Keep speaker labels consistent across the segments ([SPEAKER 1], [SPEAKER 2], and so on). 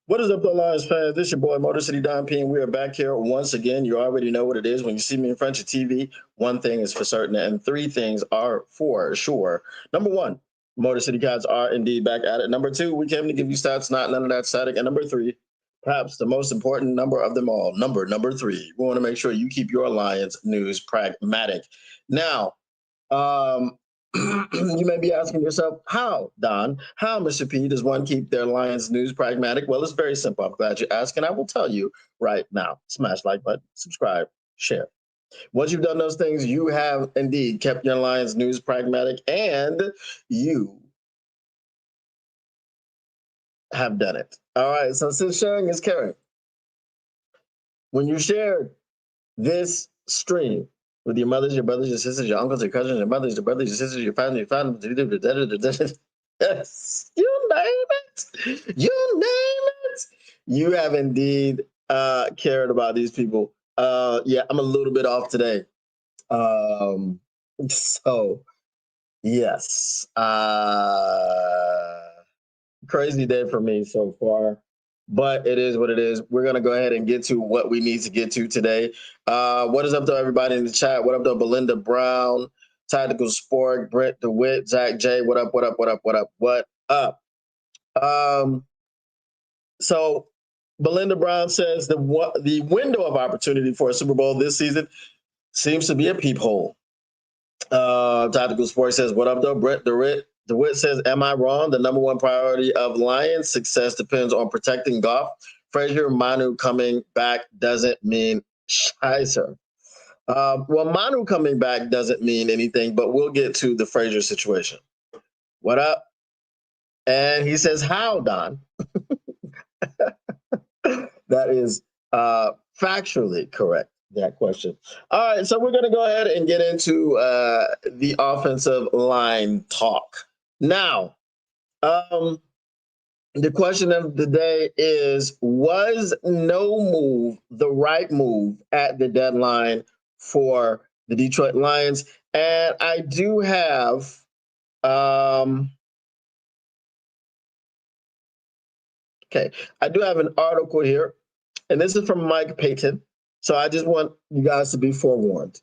[SPEAKER 1] What is up, the Lions fans? This is your boy Motor City Don P, and we are back here once again. You already know what it is when you see me in front of your TV. One thing is for certain, and three things are for sure. Number one, Motor City Cats are indeed back at it. Number two, we came to give you stats, not none of that static. And number three, perhaps the most important number of them all, number three. We want to make sure you keep your Lions news pragmatic. Now, um, you may be asking yourself, how, Don? How, Mr. P, does one keep their Lions news pragmatic? Well, it's very simple. I'm glad you asked, and I will tell you right now. Smash like button, subscribe, share. Once you've done those things, you have indeed kept your Lions news pragmatic, and you have done it. All right, so since sharing is caring, when you shared this stream with your mothers, your brothers, your sisters, your uncles, your cousins, your mothers, your brothers, your sisters, your family, yes, you name it. You name it. You have indeed cared about these people. Yeah, I'm a little bit off today. So yes. Crazy day for me so far, but it is what it is. We're gonna go ahead and get to what we need to get to today. What is up to everybody in the chat? What up to Belinda Brown, Tactical Sport, Brent DeWitt, Zach J? What up? What up? What up? What up? What up? Um, so Belinda Brown says the window of opportunity for a Super Bowl this season seems to be a peephole. Tactical Sports says, what up, though? Brett DeWitt says, am I wrong? The number one priority of Lions success depends on protecting Goff. Frazier Manu coming back doesn't mean Scheiser. Well, Manu coming back doesn't mean anything, but we'll get to the Frazier situation. What up? And he says, how, Don? That is factually correct, that question. All right, so we're going to go ahead and get into the offensive line talk. Now, the question of the day is, was no move the right move at the deadline for the Detroit Lions? And I do have I do have an article here, and this is from Mike Payton. So I just want you guys to be forewarned.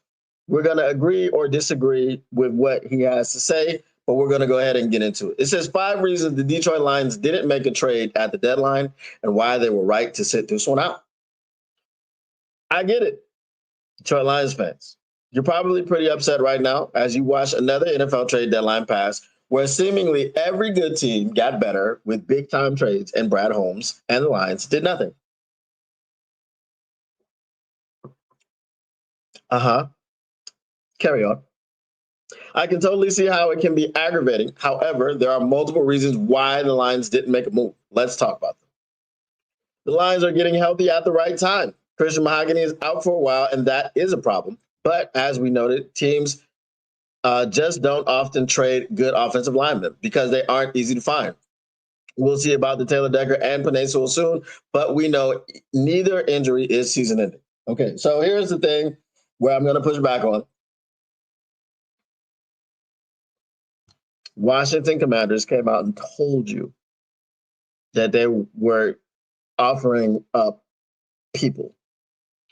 [SPEAKER 1] We're going to agree or disagree with what he has to say, but we're going to go ahead and get into it. It says 5 reasons the Detroit Lions didn't make a trade at the deadline and why they were right to sit this one out. I get it, Detroit Lions fans. You're probably pretty upset right now as you watch another NFL trade deadline pass where seemingly every good team got better with big-time trades and Brad Holmes and the Lions did nothing. Carry on. I can totally see how it can be aggravating. However, there are multiple reasons why the Lions didn't make a move. Let's talk about them. The Lions are getting healthy at the right time. Christian Mahogany is out for a while, and that is a problem. But as we noted, teams just don't often trade good offensive linemen because they aren't easy to find. We'll see about the Taylor Decker and Penei Sewell soon, but we know neither injury is season-ending. Okay, so here's the thing where I'm going to push back on. Washington Commanders came out and told you that they were offering up people,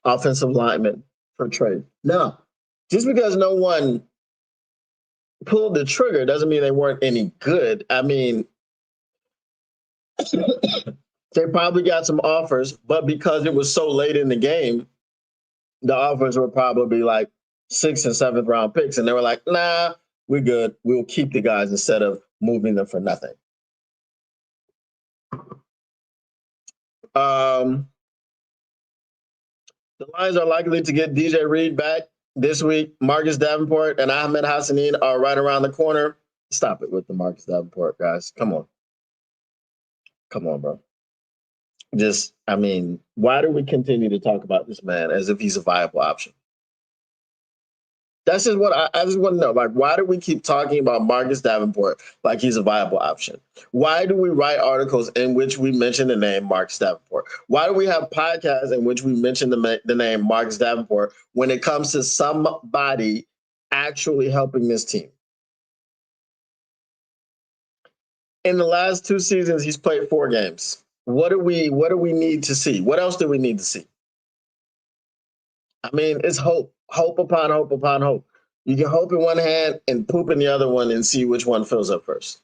[SPEAKER 1] offensive linemen, for trade. Now, just because no one pulled the trigger doesn't mean they weren't any good. I mean, they probably got some offers, but because it was so late in the game, the offers were probably like 6th and 7th round picks. And they were like, nah, we're good. We'll keep the guys instead of moving them for nothing. The Lions are likely to get DJ Reed back this week. Marcus Davenport and Ahmed Hassanin are right around the corner. Stop it with the Marcus Davenport, guys. Come on. Come on, bro. Just, I mean, why do we continue to talk about this man as if he's a viable option? That's just what I just want to know. Like, why do we keep talking about Marcus Davenport like he's a viable option? Why do we write articles in which we mention the name Marcus Davenport? Why do we have podcasts in which we mention the name Marcus Davenport when it comes to somebody actually helping this team? In the last 2 seasons, he's played 4 games. What do we need to see? What else do we need to see? I mean, it's hope, hope upon hope upon hope. You can hope in one hand and poop in the other one and see which one fills up first.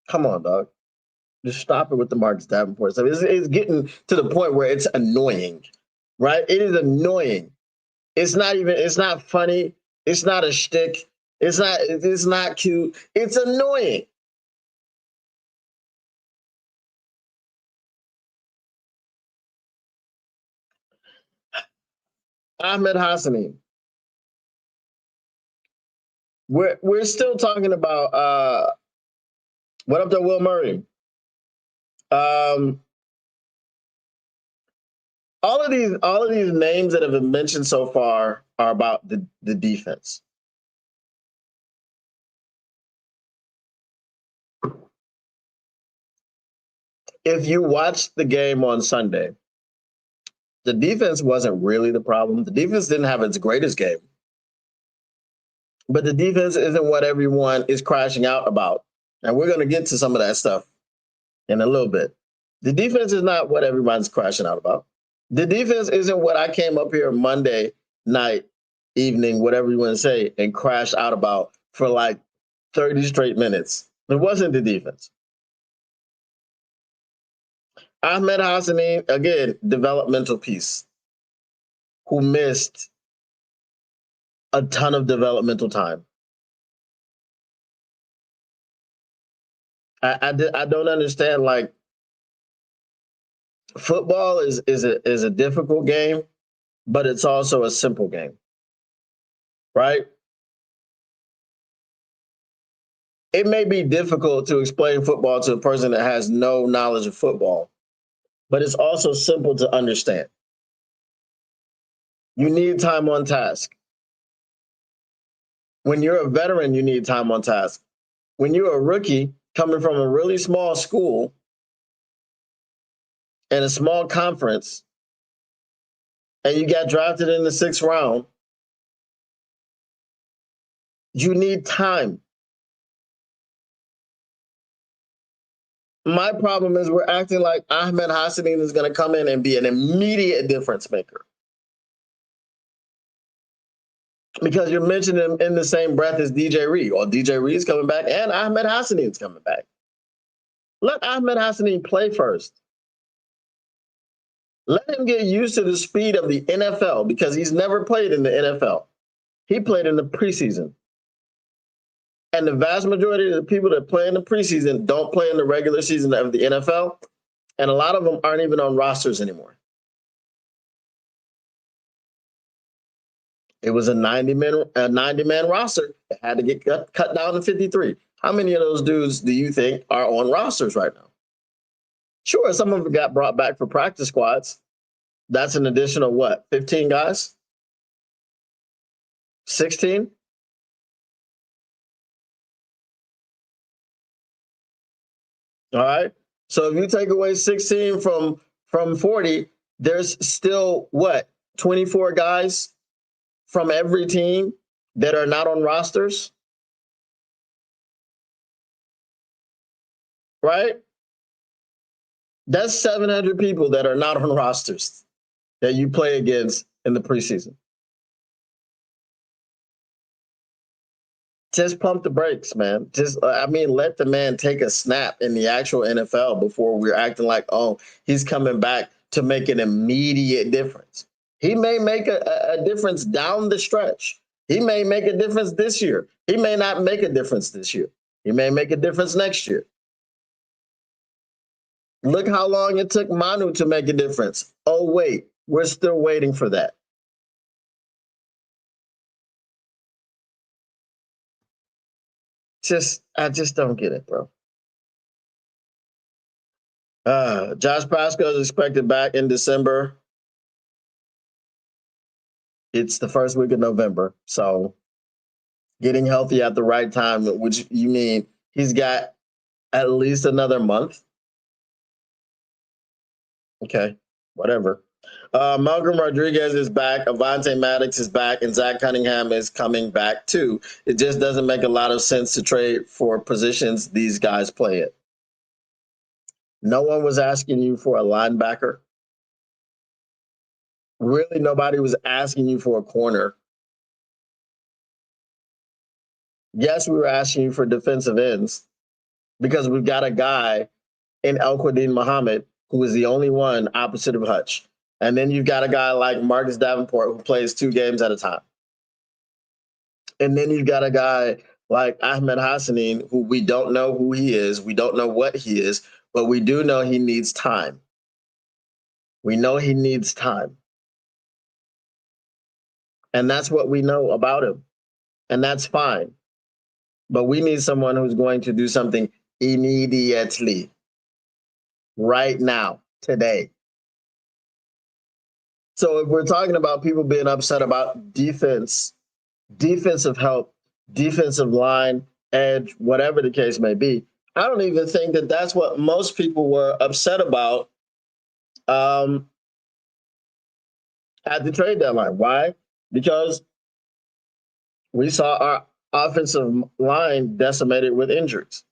[SPEAKER 1] Come on, dog. Just stop it with the Marcus Davenport stuff. It's getting to the point where it's annoying, right? It is annoying. It's not funny. It's not a shtick. It's not cute. It's annoying. Ahmed Hassani. We're still talking about what up to Will Murray. All of these names that have been mentioned so far are about the defense. If you watched the game on Sunday, the defense wasn't really the problem. The defense didn't have its greatest game. But the defense isn't what everyone is crashing out about. And we're going to get to some of that stuff in a little bit. The defense is not what everyone's crashing out about. The defense isn't what I came up here Monday night, evening, whatever you want to say, and crashed out about for like 30 straight minutes. It wasn't the defense. Ahmed Hassani, again, developmental piece, who missed a ton of developmental time. I don't understand. Like, football is a difficult game, but it's also a simple game, right? It may be difficult to explain football to a person that has no knowledge of football, but it's also simple to understand. You need time on task. When you're a veteran, you need time on task. When you're a rookie coming from a really small school and a small conference, and you got drafted in the 6th round, you need time. My problem is we're acting like Ahmed Hassani is going to come in and be an immediate difference maker. Because you're mentioning him in the same breath as DJ Reed, or DJ Reed is coming back and Ahmed Hassani is coming back. Let Ahmed Hassani play first. Let him get used to the speed of the NFL, because he's never played in the NFL. He played in the preseason. And the vast majority of the people that play in the preseason don't play in the regular season of the NFL. And a lot of them aren't even on rosters anymore. It was a 90-man roster. It had to get cut down to 53. How many of those dudes do you think are on rosters right now? Sure, some of them got brought back for practice squads. That's an additional, what, 15 guys? 16? All right. So if you take away 16 from 40, there's still, what, 24 guys from every team that are not on rosters? Right? That's 700 people that are not on rosters that you play against in the preseason. Just pump the brakes, man. Let the man take a snap in the actual NFL before we're acting like, oh, he's coming back to make an immediate difference. He may make a difference down the stretch. He may make a difference this year. He may not make a difference this year. He may make a difference next year. Look how long it took Manu to make a difference. Oh, wait, we're still waiting for that. I just don't get it, bro. Josh Pascal is expected back in December. It's the first week of November, so getting healthy at the right time, which you mean he's got at least another month. Okay, whatever. Malcolm Rodriguez is back. Avonte Maddox is back, and Zach Cunningham is coming back too. It just doesn't make a lot of sense to trade for positions these guys play it. No one was asking you for a linebacker. Really, nobody was asking you for a corner. Yes, we were asking you for defensive ends because we've got a guy in El Quadin Muhammad who is the only one opposite of Hutch. And then you've got a guy like Marcus Davenport who plays 2 games at a time. And then you've got a guy like Ahmed Hassanin who we don't know who he is. We don't know what he is, but we do know he needs time. We know he needs time. And that's what we know about him. And that's fine. But we need someone who's going to do something immediately, right now, today. So if we're talking about people being upset about defense, defensive help, defensive line, edge, whatever the case may be, I don't even think that that's what most people were upset about um, at the trade deadline. Why? Because we saw our offensive line decimated with injuries.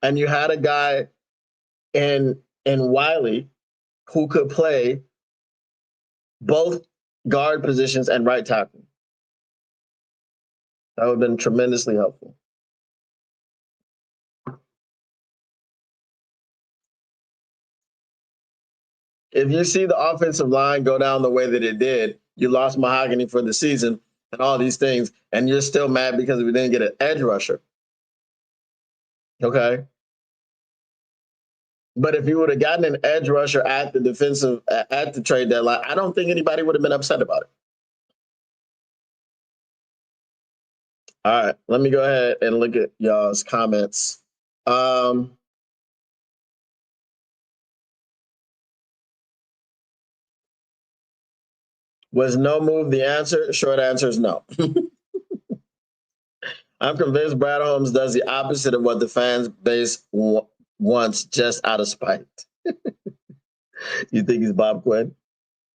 [SPEAKER 1] And you had a guy in Wiley who could play both guard positions and right tackle. That would have been tremendously helpful. If you see the offensive line go down the way that it did, you lost Mahogany for the season and all these things, and you're still mad because we didn't get an edge rusher. Okay. But if you would have gotten an edge rusher at the trade deadline, I don't think anybody would have been upset about it. All right, let me go ahead and look at y'all's comments. Was no move the answer? Short answer is no. I'm convinced Brad Holmes does the opposite of what the fans base wants, just out of spite. You think he's Bob Quinn?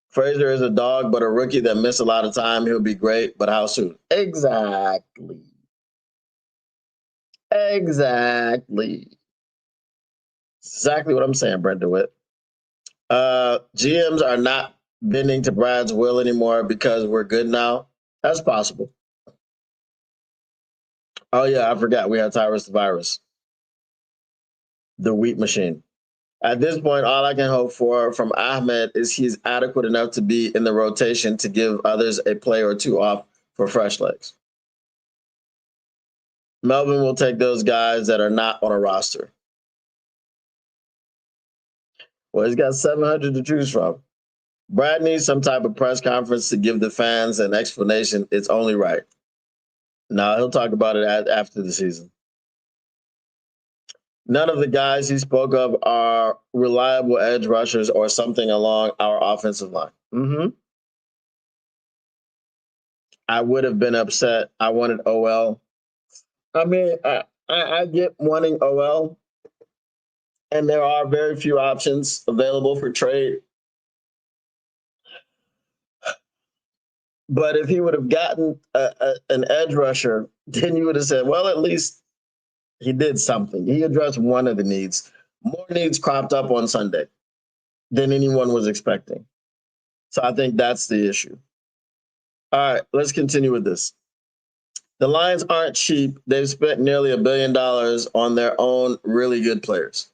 [SPEAKER 1] Frazier is a dog, but a rookie that missed a lot of time. He'll be great, but how soon? Exactly. Exactly. Exactly what I'm saying, Brent DeWitt. GMs are not bending to Brad's will anymore because we're good now. That's possible. Oh yeah, I forgot we had Tyrus the Virus, the wheat machine. At this point, all I can hope for from Ahmed is he's adequate enough to be in the rotation to give others a play or two off for fresh legs. Melvin will take those guys that are not on a roster. Well, he's got 700 to choose from. Brad needs some type of press conference to give the fans an explanation. It's only right. No, he'll talk about it after the season. None of the guys he spoke of are reliable edge rushers or something along our offensive line. Mm-hmm. I would have been upset. I wanted OL. I mean, I get wanting OL, and there are very few options available for trade. But if he would have gotten an edge rusher, then you would have said, well, at least he did something. He addressed one of the needs. More needs cropped up on Sunday than anyone was expecting. So I think that's the issue. All right, let's continue with this. The Lions aren't cheap. They've spent nearly $1 billion on their own really good players.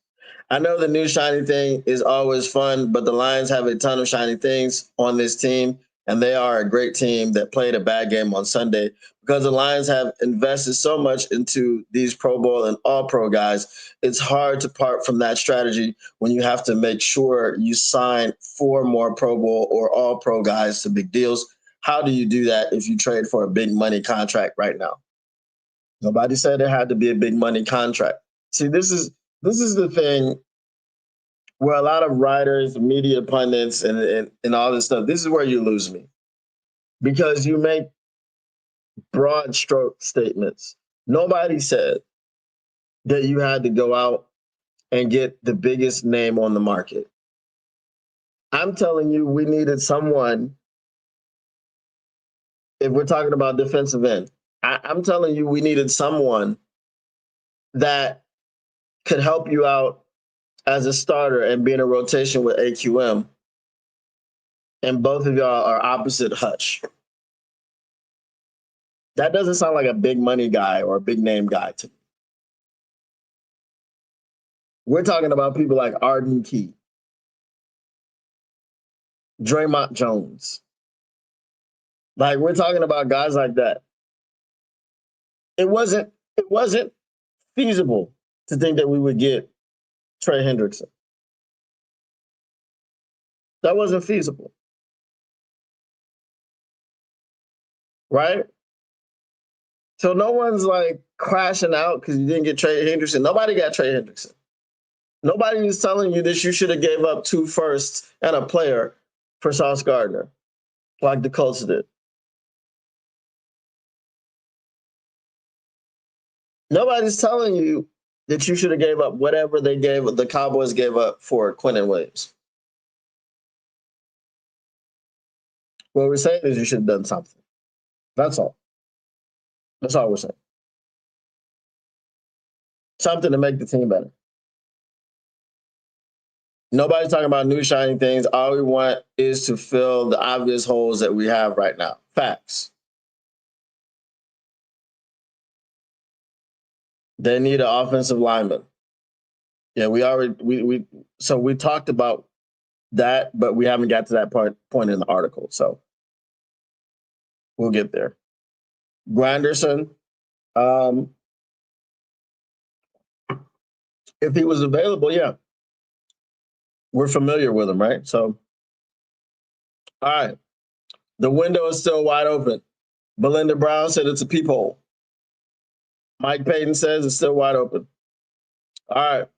[SPEAKER 1] I know the new shiny thing is always fun, but the Lions have a ton of shiny things on this team, and they are a great team that played a bad game on Sunday because the Lions have invested so much into these Pro Bowl and All-Pro guys. It's hard to part from that strategy when you have to make sure you sign 4 more Pro Bowl or All-Pro guys to big deals. How do you do that if you trade for a big money contract right now? Nobody said it had to be a big money contract. See, this is the thing where a lot of writers, media pundits, and all this stuff, this is where you lose me. Because you make broad stroke statements. Nobody said that you had to go out and get the biggest name on the market. I'm telling you, we needed someone, if we're talking about defensive end, I'm telling you, we needed someone that could help you out as a starter and be in a rotation with AQM, and both of y'all are opposite Hutch. That doesn't sound like a big money guy or a big name guy to me. We're talking about people like Arden Key, Draymond Jones. Like, we're talking about guys like that. It wasn't feasible to think that we would get Trey Hendrickson. That wasn't feasible. Right? So no one's like crashing out because you didn't get Trey Hendrickson. Nobody got Trey Hendrickson. Nobody is telling you that you should have gave up 2 firsts and a player for Sauce Gardner, like the Colts did. Nobody's telling you that you should have gave up whatever the Cowboys gave up for Quinnen Williams. What we're saying is you should have done something. That's all. That's all we're saying. Something to make the team better. Nobody's talking about new shiny things. All we want is to fill the obvious holes that we have right now. Facts. They need an offensive lineman. Yeah, we talked about that, but we haven't got to that point in the article. So we'll get there. Granderson, if he was available, yeah. We're familiar with him, right? So, all right. The window is still wide open. Belinda Brown said it's a peephole. Mike Payton says it's still wide open. All right.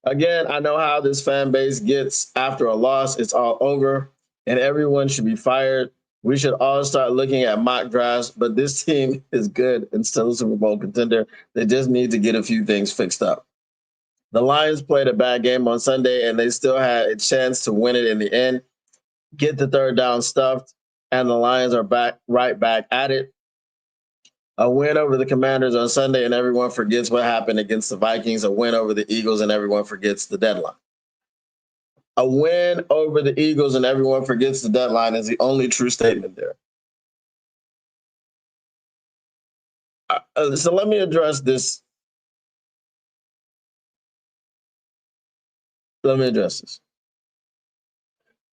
[SPEAKER 1] Again, I know how this fan base gets after a loss. It's all over, and everyone should be fired. We should all start looking at mock drafts, but this team is good and still a Super Bowl contender. They just need to get a few things fixed up. The Lions played a bad game on Sunday, and they still had a chance to win it in the end, get the third down stuffed, and the Lions are right back at it. A win over the Commanders on Sunday, and everyone forgets what happened against the Vikings. A win over the Eagles, and everyone forgets the deadline. A win over the Eagles, and everyone forgets the deadline is the only true statement there. So let me address this. A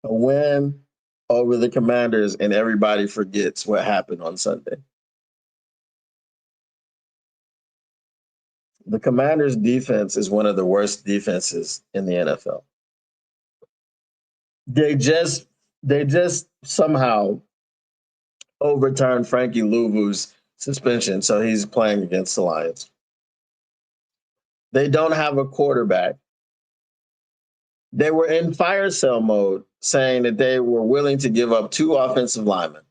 [SPEAKER 1] win over the Commanders, and everybody forgets what happened on Sunday. The Commanders' defense is one of the worst defenses in the NFL. They just somehow overturned Frankie Louvu's suspension, so he's playing against the Lions. They don't have a quarterback. They were in fire sale mode, saying that they were willing to give up 2 offensive linemen.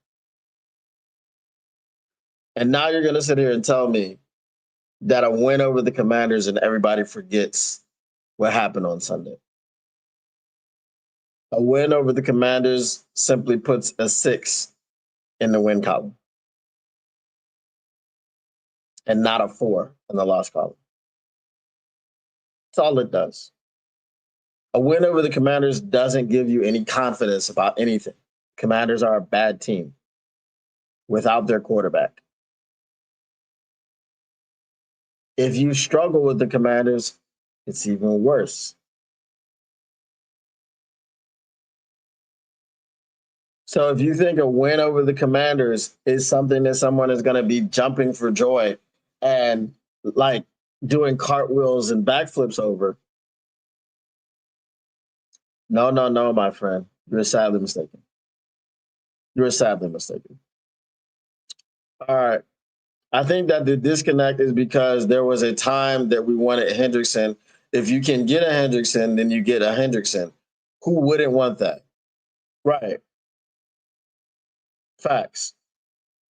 [SPEAKER 1] And now you're going to sit here and tell me that a win over the Commanders and everybody forgets what happened on Sunday. A win over the Commanders simply puts a 6 in the win column and not a 4 in the loss column. That's all it does. A win over the Commanders doesn't give you any confidence about anything. Commanders are a bad team without their quarterback. If you struggle with the Commanders, it's even worse. So if you think a win over the Commanders is something that someone is going to be jumping for joy and like doing cartwheels and backflips over, no, my friend. You're sadly mistaken. All right. I think that the disconnect is because there was a time that we wanted Hendrickson. If you can get a Hendrickson, then you get a Hendrickson. Who wouldn't want that? Right. Facts.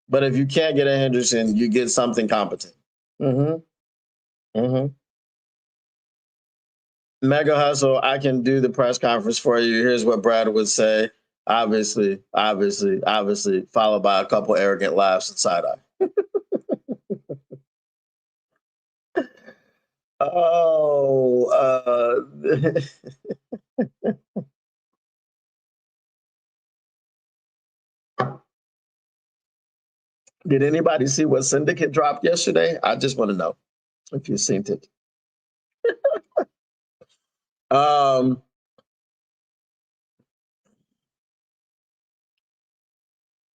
[SPEAKER 1] But if you can't get a Hendrickson, you get something competent. Mega Hustle, I can do the press conference for you. Here's what Brad would say. Obviously, followed by a couple arrogant laughs and side eye. Oh, did anybody see what Syndicate dropped yesterday? I just want to know if you've seen it. Um,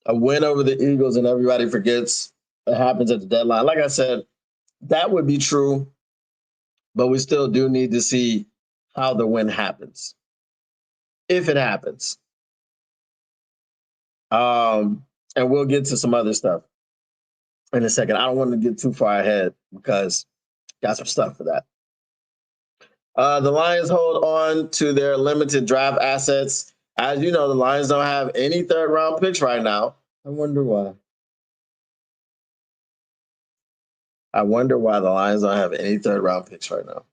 [SPEAKER 1] a win over the Eagles and everybody forgets it happens at the deadline. Like I said, that would be true, but we still do need to see how the win happens, if it happens. And we'll get to some other stuff in a second. I don't want to get too far ahead because got some stuff for that. The Lions hold on to their limited draft assets. As you know, the Lions don't have any third round picks right now. I wonder why. I wonder why the Lions don't have any third round picks right now.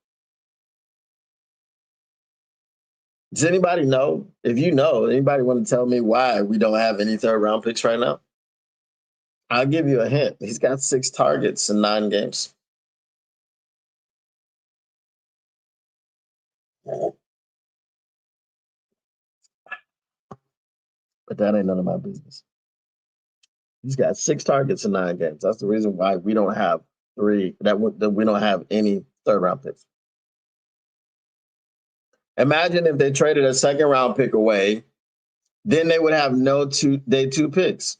[SPEAKER 1] Does anybody know? If you know, anybody want to tell me why we don't have any third round picks right now? I'll give you a hint. He's got 6 targets in 9 games. But that ain't none of my business. He's got 6 targets in 9 games. That's the reason why we don't have that we don't have any third round picks. Imagine if they traded a second round pick away, then they would have no day 2 picks.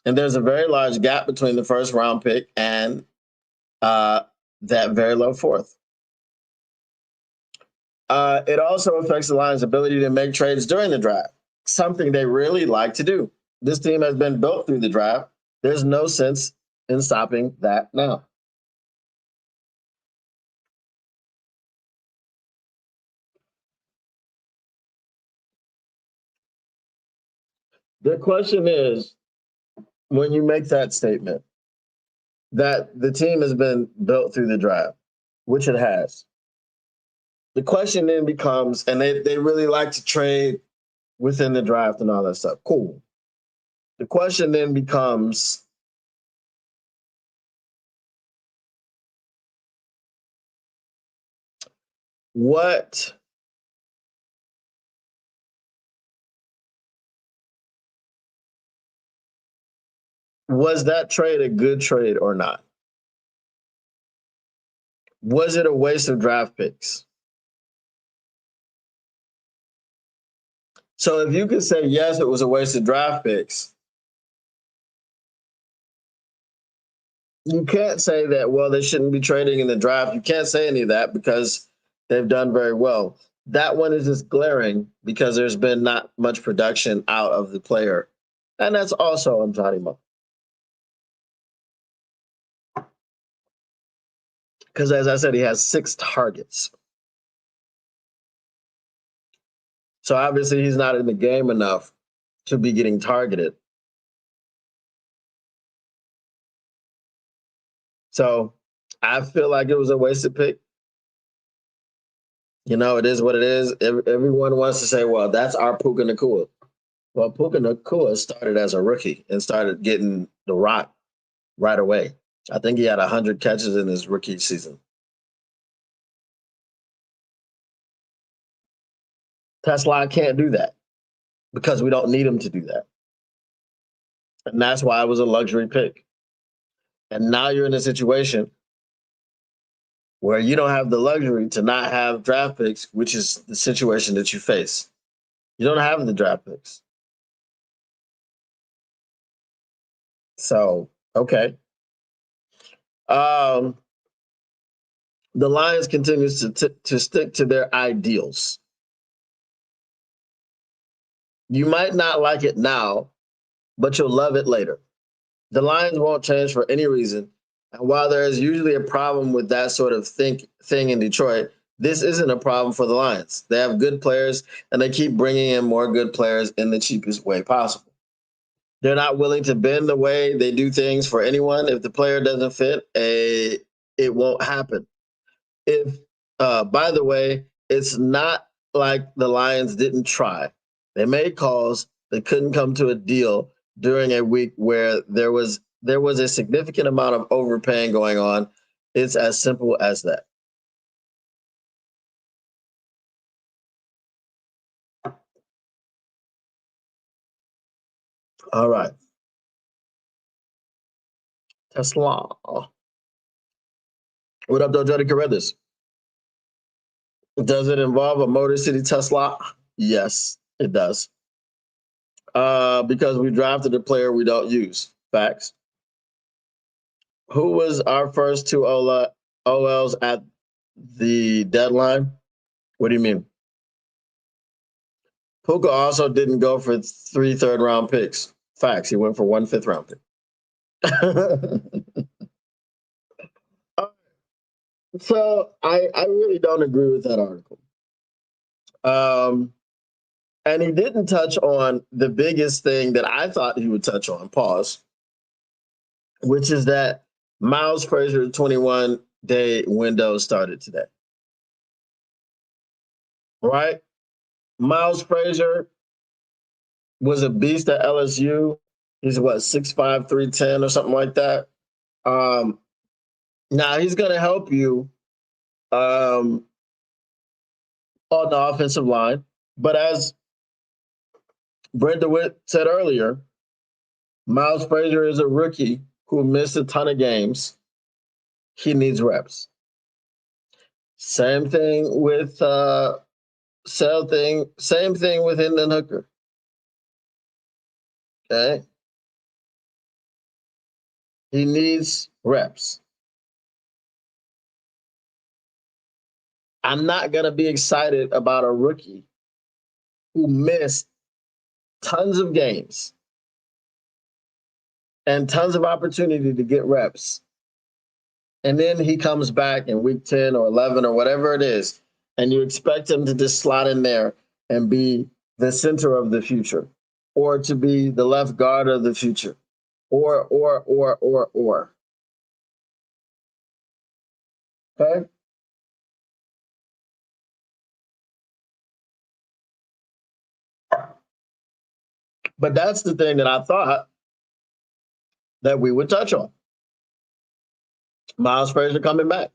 [SPEAKER 1] And there's a very large gap between the first round pick and that very low 4th. It also affects the Lions' ability to make trades during the draft, something they really like to do. This team has been built through the draft. There's no sense in stopping that now. The question is, when you make that statement, that the team has been built through the draft, which it has. The question then becomes, and they really like to trade within the draft and all that stuff. Cool. The question then becomes, what was that trade a good trade or not? Was it a waste of draft picks? So if you could say yes, it was a waste of draft picks, you can't say that, well, they shouldn't be trading in the draft. You can't say any of that because they've done very well. That one is just glaring because there's been not much production out of the player. And that's also on Johnny Mo. Because as I said, he has 6 targets. So obviously he's not in the game enough to be getting targeted. So I feel like it was a wasted pick. You know, it is what it is. Everyone wants to say, well, that's our Puka Nacua. Well, Puka Nacua started as a rookie and started getting the rock right away. I think he had 100 catches in his rookie season. Tesla can't do that because we don't need him to do that. And that's why it was a luxury pick. And now you're in a situation where you don't have the luxury to not have draft picks, which is the situation that you face. You don't have the draft picks. So, okay. The Lions continues to stick to their ideals. You might not like it now, but you'll love it later. The Lions won't change for any reason. And while there is usually a problem with that sort of thing in Detroit, this isn't a problem for the Lions. They have good players, and they keep bringing in more good players in the cheapest way possible. They're not willing to bend the way they do things for anyone. If the player doesn't fit, it won't happen. If, by the way, it's not like the Lions didn't try. They made calls. They couldn't come to a deal during a week where there was a significant amount of overpaying going on. It's as simple as that. All right. Tesla. What up, though, Jody Carruthers? Does it involve a Motor City Tesla? Yes, it does. Because we drafted a player we don't use. Facts. Who was our first two OLs at the deadline? What do you mean? Puka also didn't go for 3 third-round picks. Facts. He went for 1 fifth-round pick. So I really don't agree with that article. And he didn't touch on the biggest thing that I thought he would touch on, pause, which is that Miles Frazier's 21-day window started today. Right? Miles Frazier was a beast at LSU. He's what, 6'5", 310 or something like that. Now he's going to help you on the offensive line. But as Brent DeWitt said earlier, Miles Frazier is a rookie who missed a ton of games. He needs reps. Same thing with same thing with Hendon Hooker. Okay. He needs reps. I'm not going to be excited about a rookie who missed tons of games and tons of opportunity to get reps. And then he comes back in week 10 or 11 or whatever it is, and you expect him to just slot in there and be the center of the future, or to be the left guard of the future, or. Okay? But that's the thing that I thought that we would touch on. Miles Frazier coming back.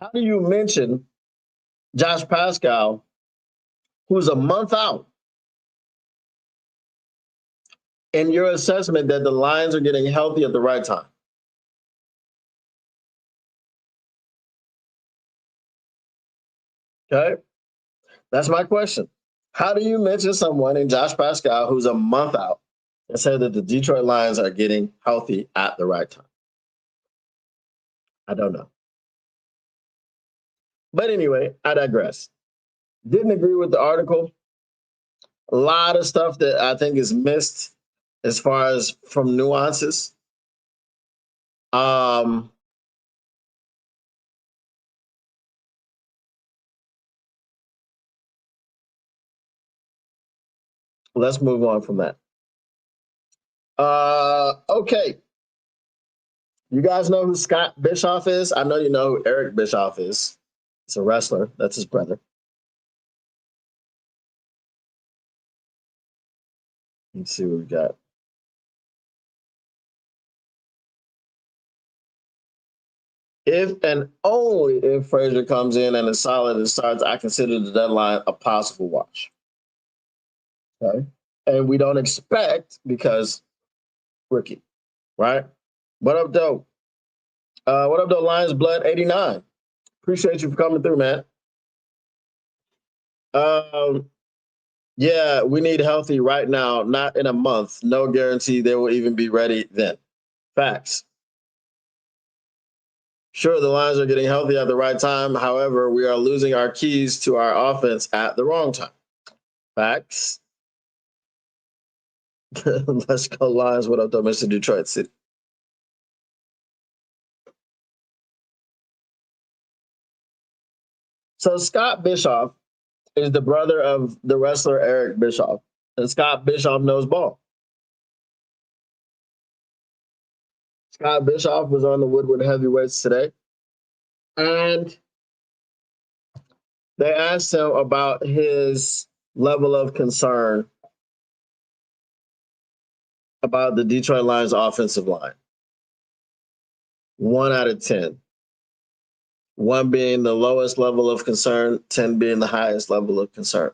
[SPEAKER 1] How do you mention Josh Pascal, who's a month out, in your assessment that the Lions are getting healthy at the right time? Okay? That's my question. How do you mention someone in Josh Pascal who's a month out and say that the Detroit Lions are getting healthy at the right time? I don't know. But anyway, I digress. Didn't agree with the article. A lot of stuff that I think is missed as far as from nuances. Um, let's move on from that. Okay. You guys know who Scott Bischoff is? I know you know who Eric Bischoff is. It's a wrestler. That's his brother. Let's see what we got. If and only if Frazier comes in and is solid and starts, I consider the deadline a possible watch. Okay. And we don't expect because rookie, right? What up, though? What up, though? Lions Blood 89. Appreciate you for coming through, man. Um, yeah, we need healthy right now, not in a month. No guarantee they will even be ready then. Facts. Sure, the Lions are getting healthy at the right time. However, we are losing our keys to our offense at the wrong time. Facts. Let's go Lions. What up, though, Mr. Detroit City? So Scott Bischoff is the brother of the wrestler Eric Bischoff. And Scott Bischoff knows ball. Scott Bischoff was on the Woodward Heavyweights today. And they asked him about his level of concern about the Detroit Lions offensive line. 1 out of 10. 1 being the lowest level of concern, 10 being the highest level of concern.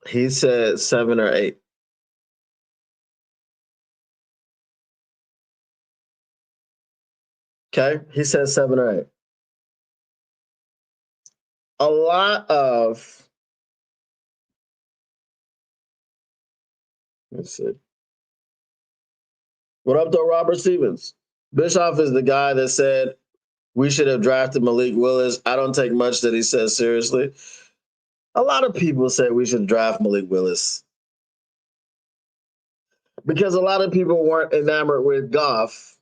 [SPEAKER 1] He said 7 or 8. Okay, he said 7 or 8. A lot of let's see. What up, though, Robert Stevens? Bischoff is the guy that said we should have drafted Malik Willis. I don't take much that he says seriously. A lot of people say we should draft Malik Willis because a lot of people weren't enamored with Goff.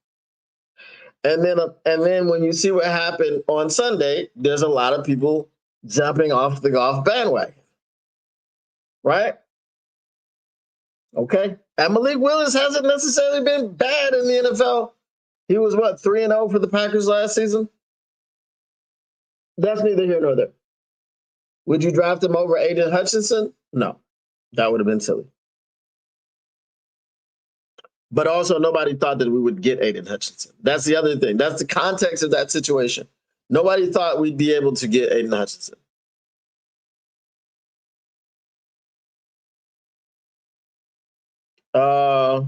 [SPEAKER 1] And then when you see what happened on Sunday, there's a lot of people jumping off the Goff bandwagon, right? Okay. And Malik Willis hasn't necessarily been bad in the NFL. He was what, 3-0 for the Packers last season? That's neither here nor there. Would you draft him over Aiden Hutchinson? No, that would have been silly. But also, nobody thought that we would get Aiden Hutchinson. That's the other thing. That's the context of that situation. Nobody thought we'd be able to get Aiden Hutchinson. Uh,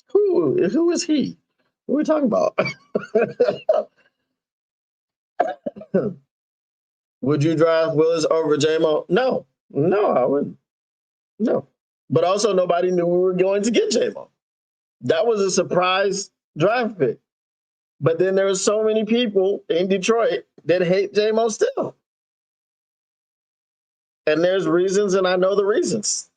[SPEAKER 1] who is he? What are we talking about? Would you draft Willis over JMO? No, I wouldn't. No. But also, nobody knew we were going to get JMO. That was a surprise draft pick. But then there were so many people in Detroit that hate JMO still. And there's reasons, and I know the reasons.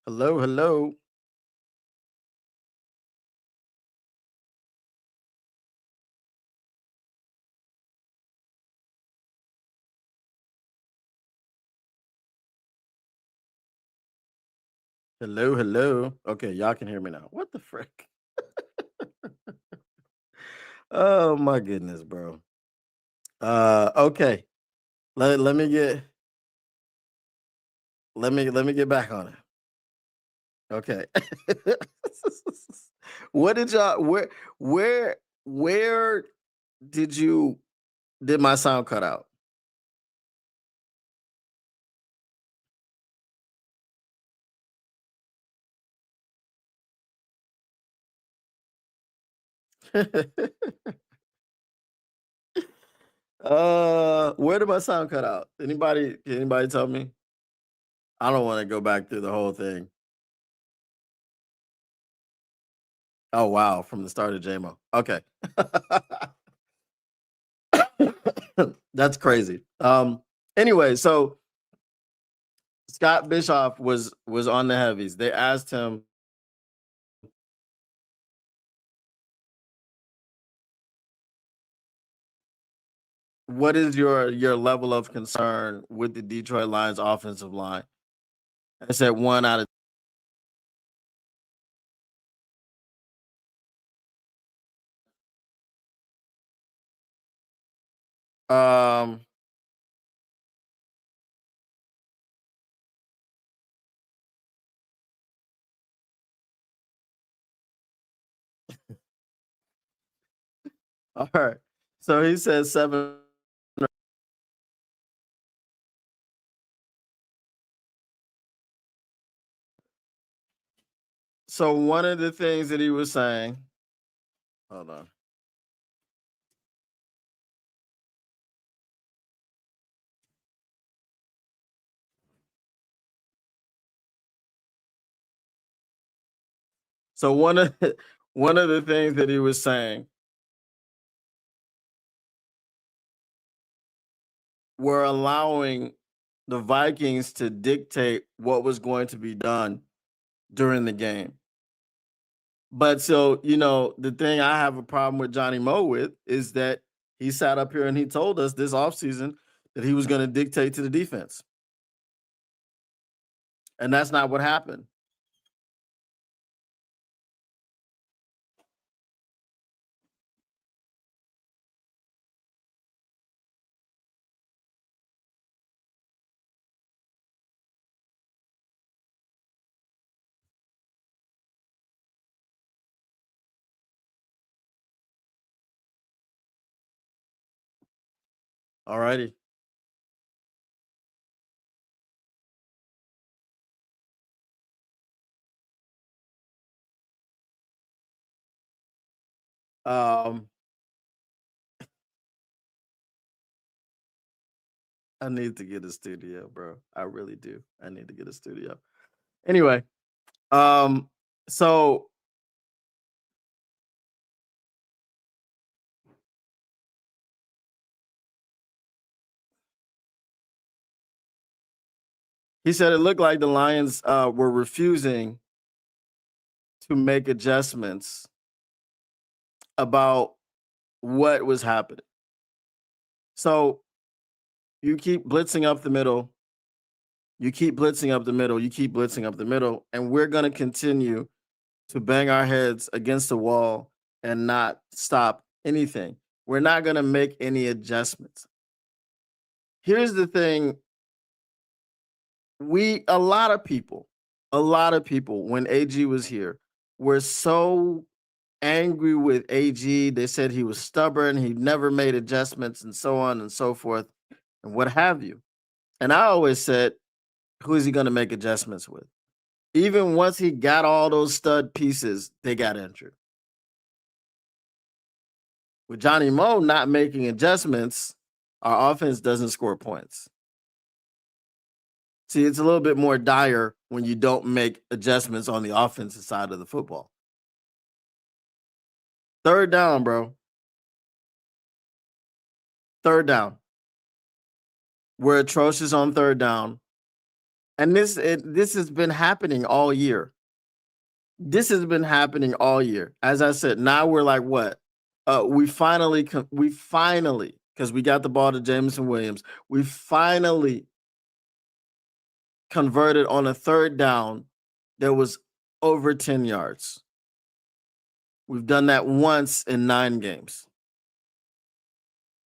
[SPEAKER 1] Hello, hello. Hello, hello. Okay, y'all can hear me now. What the frick? Oh my goodness, bro. Okay. Let me let me get back on it. Okay. What did y'all where did you did my sound cut out? Where did my sound cut out? Anybody tell me? I don't want to go back through the whole thing. Oh wow, from the start of JMO. Okay. That's crazy. Anyway, so Scott Bischoff was on the heavies. They asked him, "What is your level of concern with the Detroit Lions offensive line?" I said one out of all right. So he said seven. So one of the things that he was saying, hold on. So one of the things that he was saying were allowing the Vikings to dictate what was going to be done during the game. But so, the thing I have a problem with Johnny Moe with is that he sat up here and he told us this offseason that he was going to dictate to the defense. And that's not what happened. All righty. Um, I need to get a studio, bro. I really do. I need to get a studio. Anyway, um, so he said it looked like the Lions were refusing to make adjustments about what was happening. So you keep blitzing up the middle, you keep blitzing up the middle, you keep blitzing up the middle, and we're going to continue to bang our heads against the wall and not stop anything. We're not going to make any adjustments. Here's the thing, a lot of people when AG was here were so angry with AG. They said he was stubborn, he never made adjustments and so on and so forth and what have you. And I always said, who is he going to make adjustments with? Even once he got all those stud pieces, they got injured. With Johnny Moe not making adjustments, our offense doesn't score points. See, it's a little bit more dire when you don't make adjustments on the offensive side of the football. Third down, bro. Third down. We're atrocious on third down. And this has been happening all year. This has been happening all year. As I said, now we're like what? We finally, because we got the ball to Jameson Williams. We finally converted on a third down that was over 10 yards. We've done that once in 9 games.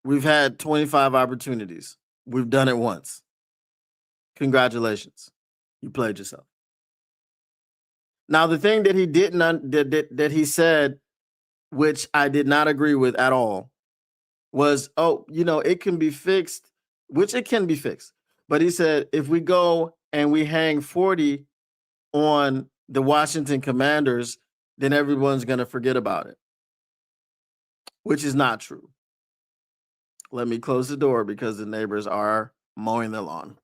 [SPEAKER 1] We've had 25 opportunities. We've done it once. Congratulations. You played yourself. Now, the thing that he didn't that he said, which I did not agree with at all, was, oh, it can be fixed, which it can be fixed. But he said, if we go and we hang 40 on the Washington Commanders, then everyone's going to forget about it, which is not true. Let me close the door because the neighbors are mowing the lawn.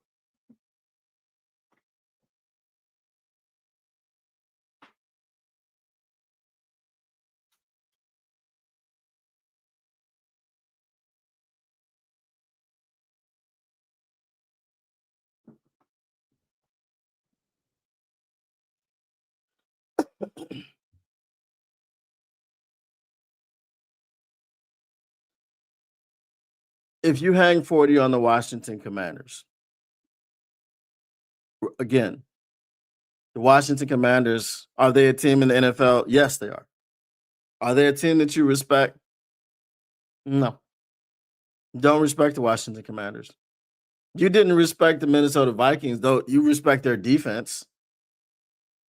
[SPEAKER 1] If you hang 40 on the Washington Commanders, again, the Washington Commanders, are they a team in the NFL? Yes, they are. Are they a team that you respect? No. Don't respect the Washington Commanders. You didn't respect the Minnesota Vikings, though. You respect their defense,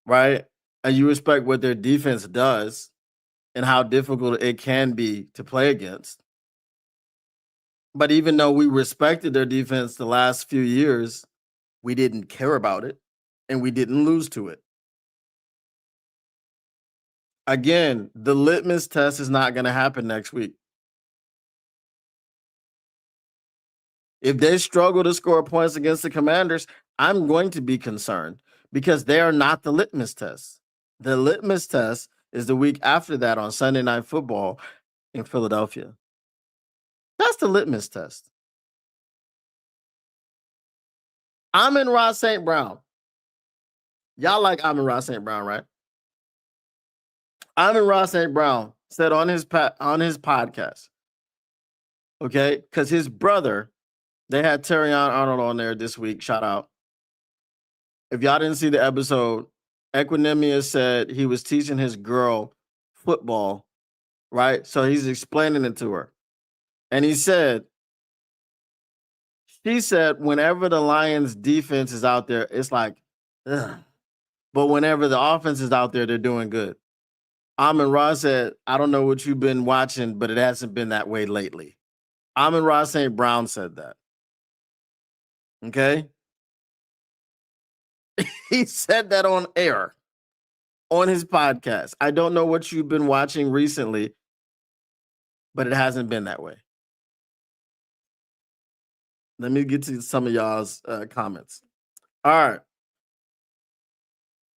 [SPEAKER 1] right? And you respect what their defense does and how difficult it can be to play against. But even though we respected their defense the last few years, we didn't care about it and we didn't lose to it. Again, the litmus test is not going to happen next week. If they struggle to score points against the Commanders, I'm going to be concerned because they are not the litmus test. The litmus test is the week after that on Sunday Night Football in Philadelphia. That's the litmus test. Amon-Ra St. Brown. Y'all like Amon-Ra St. Brown, right? Amon-Ra St. Brown said on his podcast, okay, because his brother, they had Terrion Arnold on there this week. Shout out. If y'all didn't see the episode, Equinemius said he was teaching his girl football, right? So he's explaining it to her. And she said, whenever the Lions defense is out there, it's like, ugh. But whenever the offense is out there, they're doing good. Amon-Ra said, I don't know what you've been watching, but it hasn't been that way lately. Amon-Ra St. Brown said that. Okay? He said that on air, on his podcast. I don't know what you've been watching recently, but it hasn't been that way. Let me get to some of y'all's comments. All right.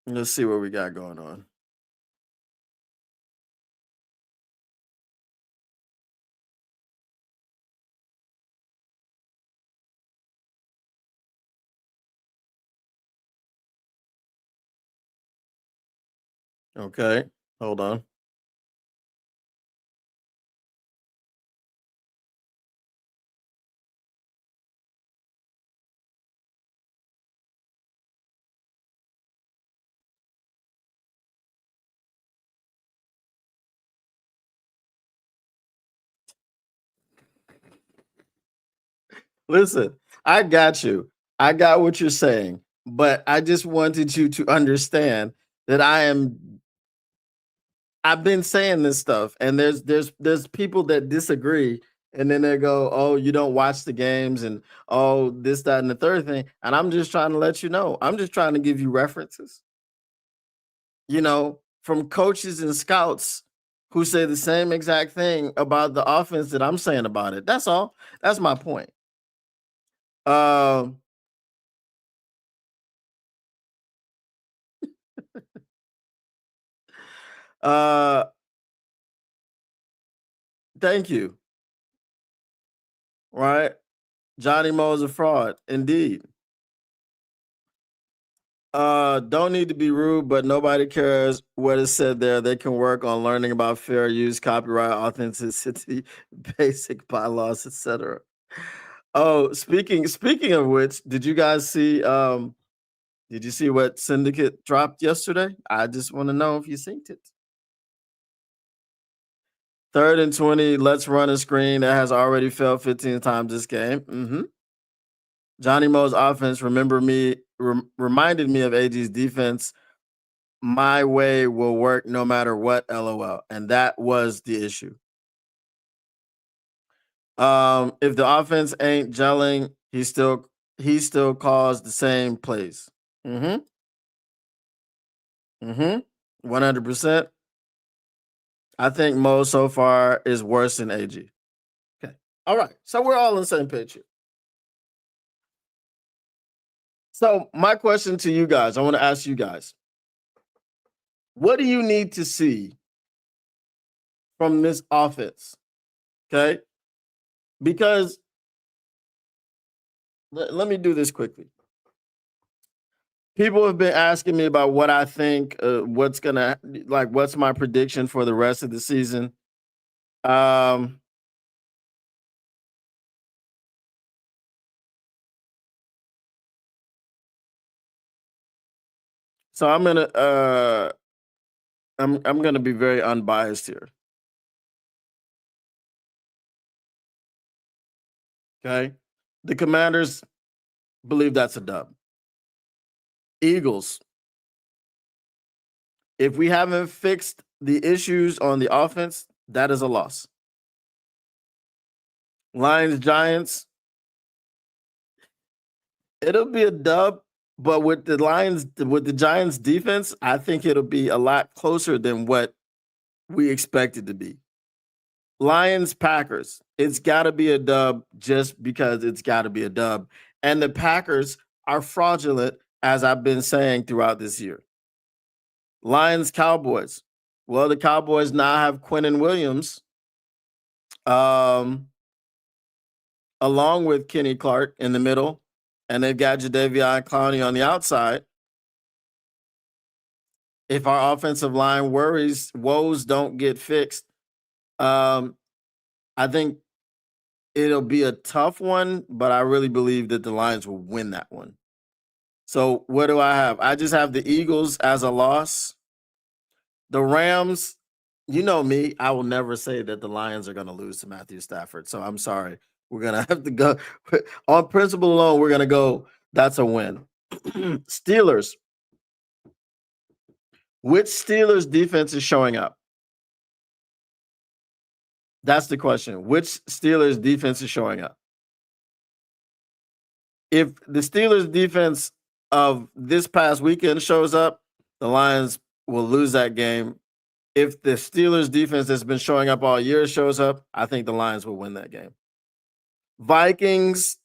[SPEAKER 1] Let's see what we got going on. Okay, hold on. Listen, I got you. I got what you're saying, but I just wanted you to understand that I've been saying this stuff, and there's people that disagree, and then they go, "Oh, you don't watch the games," and "Oh, this, that, and the third thing." And I'm just trying to let you know. I'm just trying to give you references, from coaches and scouts who say the same exact thing about the offense that I'm saying about it. That's all. That's my point. Um, uh, thank you. Right, Johnny Mo's a fraud, indeed. Don't need to be rude, but nobody cares what is said there. They can work on learning about fair use, copyright, authenticity, basic bylaws, etc. Oh, speaking of which, did you see what Syndicate dropped yesterday? I just want to know if you synced it. 3rd and 20, let's run a screen that has already failed 15 times this game. Johnny Mo's offense reminded me of AG's defense. My way will work no matter what, LOL. And that was the issue. If the offense ain't gelling, he still calls the same plays. 100%. I think Mo so far is worse than AG. Okay. All right. So we're all on the same page here. So my question to you guys, I want to ask you guys, what do you need to see from this offense? Okay. Because let me do this quickly. People have been asking me about what I think, what's my prediction for the rest of the season. So I'm gonna be very unbiased here. Okay. The Commanders believe that's a dub. Eagles, if we haven't fixed the issues on the offense, that is a loss. Lions, Giants, it'll be a dub, but with the Giants defense, I think it'll be a lot closer than what we expect it to be. Lions, Packers, it's got to be a dub just because it's got to be a dub. And the Packers are fraudulent, as I've been saying throughout this year. Lions, Cowboys. Well, the Cowboys now have Quinnen Williams, along with Kenny Clark in the middle, and they've got Jadeveon Clowney on the outside. If our offensive line woes don't get fixed, I think it'll be a tough one, but I really believe that the Lions will win that one. So what do I have? I just have the Eagles as a loss. The Rams, you know me, I will never say that the Lions are going to lose to Matthew Stafford. So I'm sorry. We're going to have to go on principle alone. We're going to go. That's a win. Steelers. Which Steelers defense is showing up? That's the question. Which Steelers defense is showing up? If the Steelers defense of this past weekend shows up, the Lions will lose that game. If the Steelers defense that's been showing up all year shows up, I think the Lions will win that game. Vikings.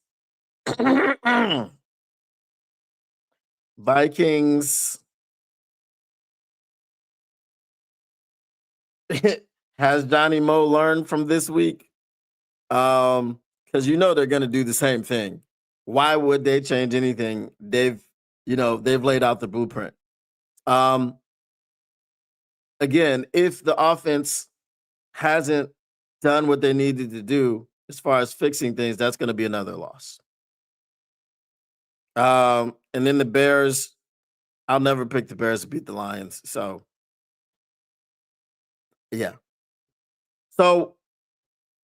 [SPEAKER 1] Vikings. Has Johnny Mo learned from this week? Because they're going to do the same thing. Why would they change anything? They've laid out the blueprint. Again, if the offense hasn't done what they needed to do as far as fixing things, that's going to be another loss. And then the Bears, I'll never pick the Bears to beat the Lions. So, yeah. So,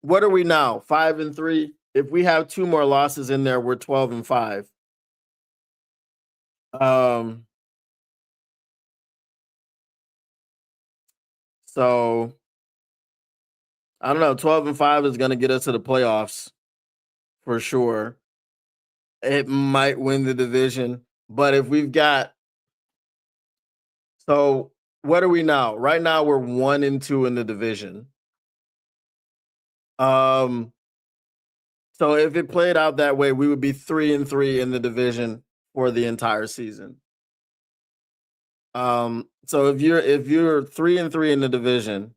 [SPEAKER 1] what are we now? 5-3. If we have 2 more losses in there, we're 12-5. So I don't know. 12-5 is going to get us to the playoffs for sure. It might win the division, but if we've got, so what are we now? Right now we're 1-2 in the division. So if it played out that way, we would be 3-3 in the division for the entire season. So if you're 3-3 in the division,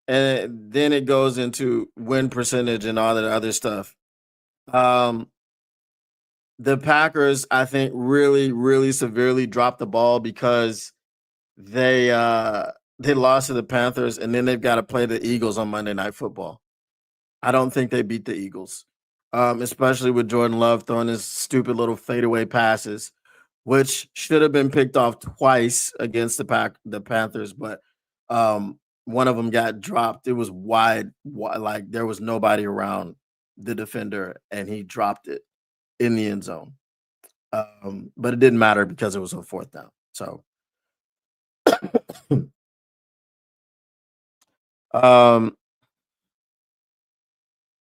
[SPEAKER 1] and then it goes into win percentage and all that other stuff. the Packers, I think, really, really severely dropped the ball because they lost to the Panthers, and then they've got to play the Eagles on Monday Night Football. I don't think they beat the Eagles, especially with Jordan Love throwing his stupid little fadeaway passes, which should have been picked off twice against the Panthers, but one of them got dropped. It was wide, like there was nobody around the defender, and he dropped it in the end zone. But it didn't matter because it was on fourth down. So, um,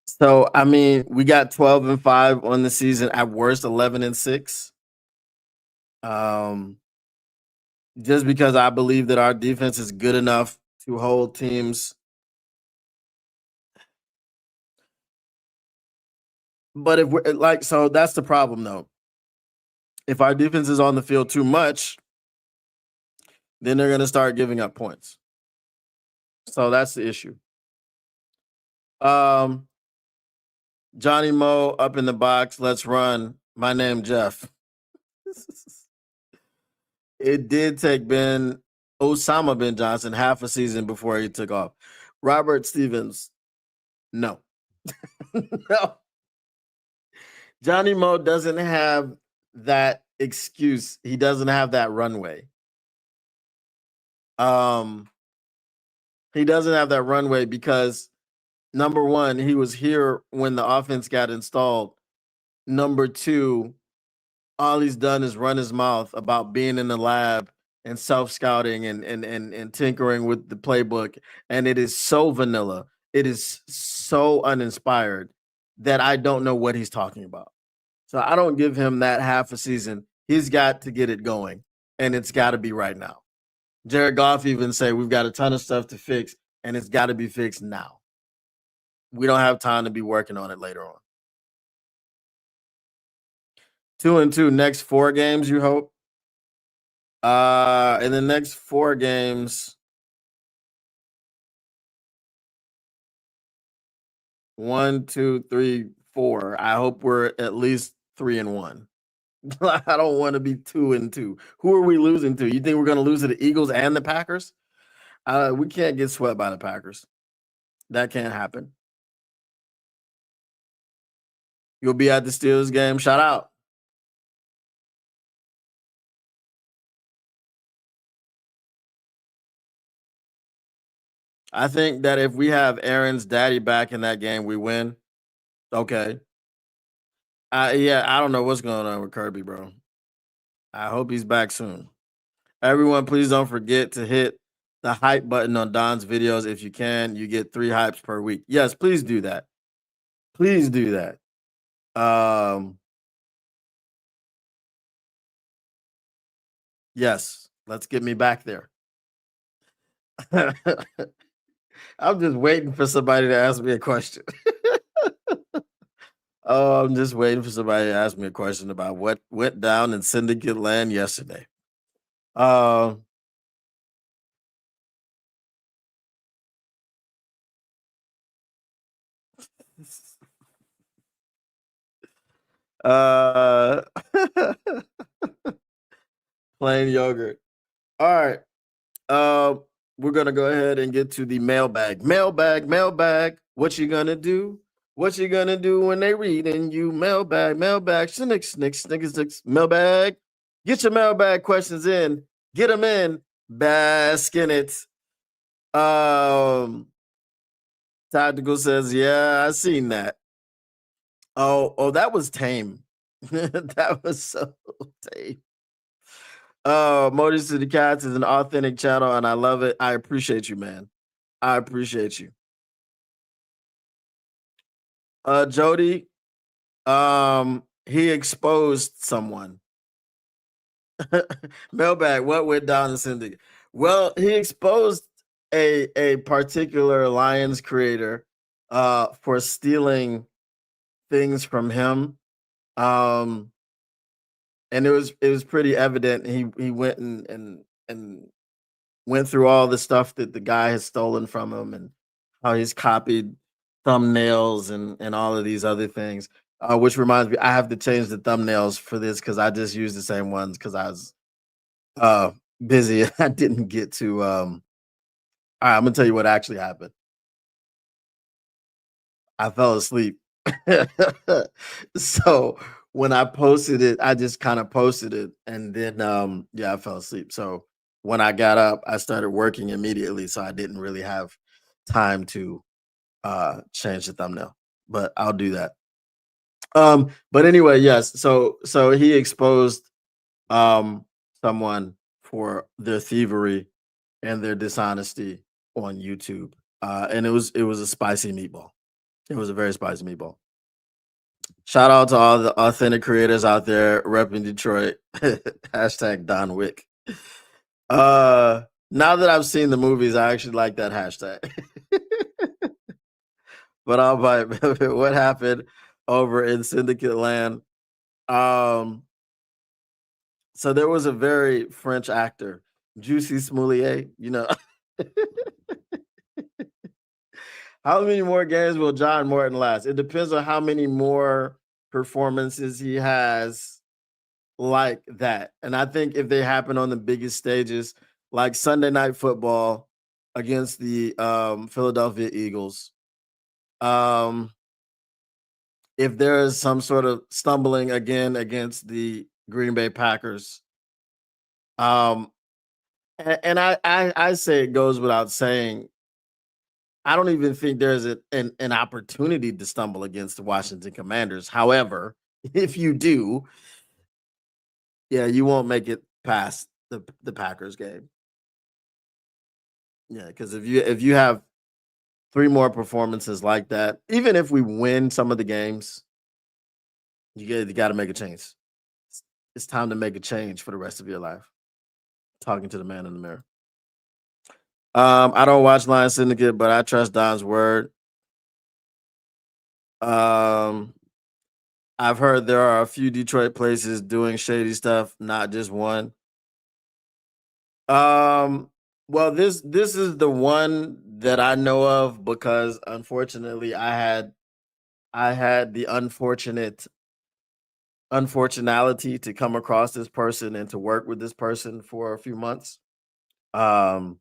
[SPEAKER 1] so I mean, we got 12-5 on the season. At worst, 11-6. Um, just because I believe that our defense is good enough to hold teams. But if we're like, so that's the problem though. If our defense is on the field too much, then they're going to start giving up points. So that's the issue. Johnny Moe up in the box. Let's run. My name Jeff. It did take Osama bin Johnson half a season before he took off. Robert Stevens, no. No. Johnny Moe doesn't have that excuse. He doesn't have that runway. He doesn't have that runway because number one, he was here when the offense got installed. Number two, all he's done is run his mouth about being in the lab and self-scouting and tinkering with the playbook. And it is so vanilla. It is so uninspired that I don't know what he's talking about. So I don't give him that half a season. He's got to get it going, and it's got to be right now. Jared Goff even say we've got a ton of stuff to fix, and it's got to be fixed now. We don't have time to be working on it later on. 2-2 next 4 games, you hope? In the next 4 games, 1, 2, 3, 4. I hope we're at least 3-1. I don't want to be 2-2. Who are we losing to? You think we're going to lose to the Eagles and the Packers? We can't get swept by the Packers. That can't happen. You'll be at the Steelers game. Shout out. I think that if we have Aaron's daddy back in that game, we win. Okay. Yeah, I don't know what's going on with Kirby, bro. I hope he's back soon. Everyone, please don't forget to hit the hype button on Don's videos. If you can, you get 3 hypes per week. Yes, please do that. Please do that. Yes, let's get me back there. I'm just waiting for somebody to ask me a question. Oh, I'm just waiting for somebody to ask me a question about what went down in Syndicate Land yesterday. Uh, uh plain yogurt. All right. We're gonna go ahead and get to the mailbag. Mailbag. What you gonna do? What you gonna do when they reading you? Mailbag. Snicks. Mailbag. Get your mailbag questions in. Get them in. Bask in it. Tactical says, yeah, I seen that. Oh, that was tame. That was so tame. Motors to the Cats is an authentic channel, and I love it. I appreciate you, man. I appreciate you. Jody, he exposed someone. Mailbag, what went down in Syndicate? Well, he exposed a particular Lions creator for stealing things from him. And it was pretty evident. He went and went through all the stuff that the guy has stolen from him and how he's copied thumbnails and all of these other things. Which reminds me, I have to change the thumbnails for this because I just used the same ones because I was uh busy. I didn't get to all right, I'm gonna tell you what actually happened. I fell asleep. So when I posted it, I just kind of posted it and then yeah, I fell asleep. So when I got up, I started working immediately. So I didn't really have time to change the thumbnail. But I'll do that. But anyway, yes. So he exposed um someone for their thievery and their dishonesty on YouTube. And it was a spicy meatball. It was a very spicy meatball. Shout out to all the authentic creators out there repping Detroit. Hashtag Don Wick. Now that I've seen the movies, I actually like that hashtag. But I'll buy what happened over in Syndicate Land. Um, so there was a very French actor, Juicy Smoulier, you know. How many more games will John Morton last? It depends on how many more performances he has like that. And I think if they happen on the biggest stages, like Sunday Night Football against the Philadelphia Eagles, um, if there is some sort of stumbling again against the Green Bay Packers, um, and I say it goes without saying, I don't even think there's an opportunity to stumble against the Washington Commanders. However, if you do, yeah, you won't make it past the Packers game. Yeah, because if you have three more performances like that, even if we win some of the games, you got to make a change. It's time to make a change for the rest of your life. Talking to the man in the mirror. I don't watch Lion Syndicate, but I trust Don's word. Um, I've heard there are a few Detroit places doing shady stuff, not just one. Um, well, this is the one that I know of because unfortunately I had the unfortunality to come across this person and to work with this person for a few months. Um,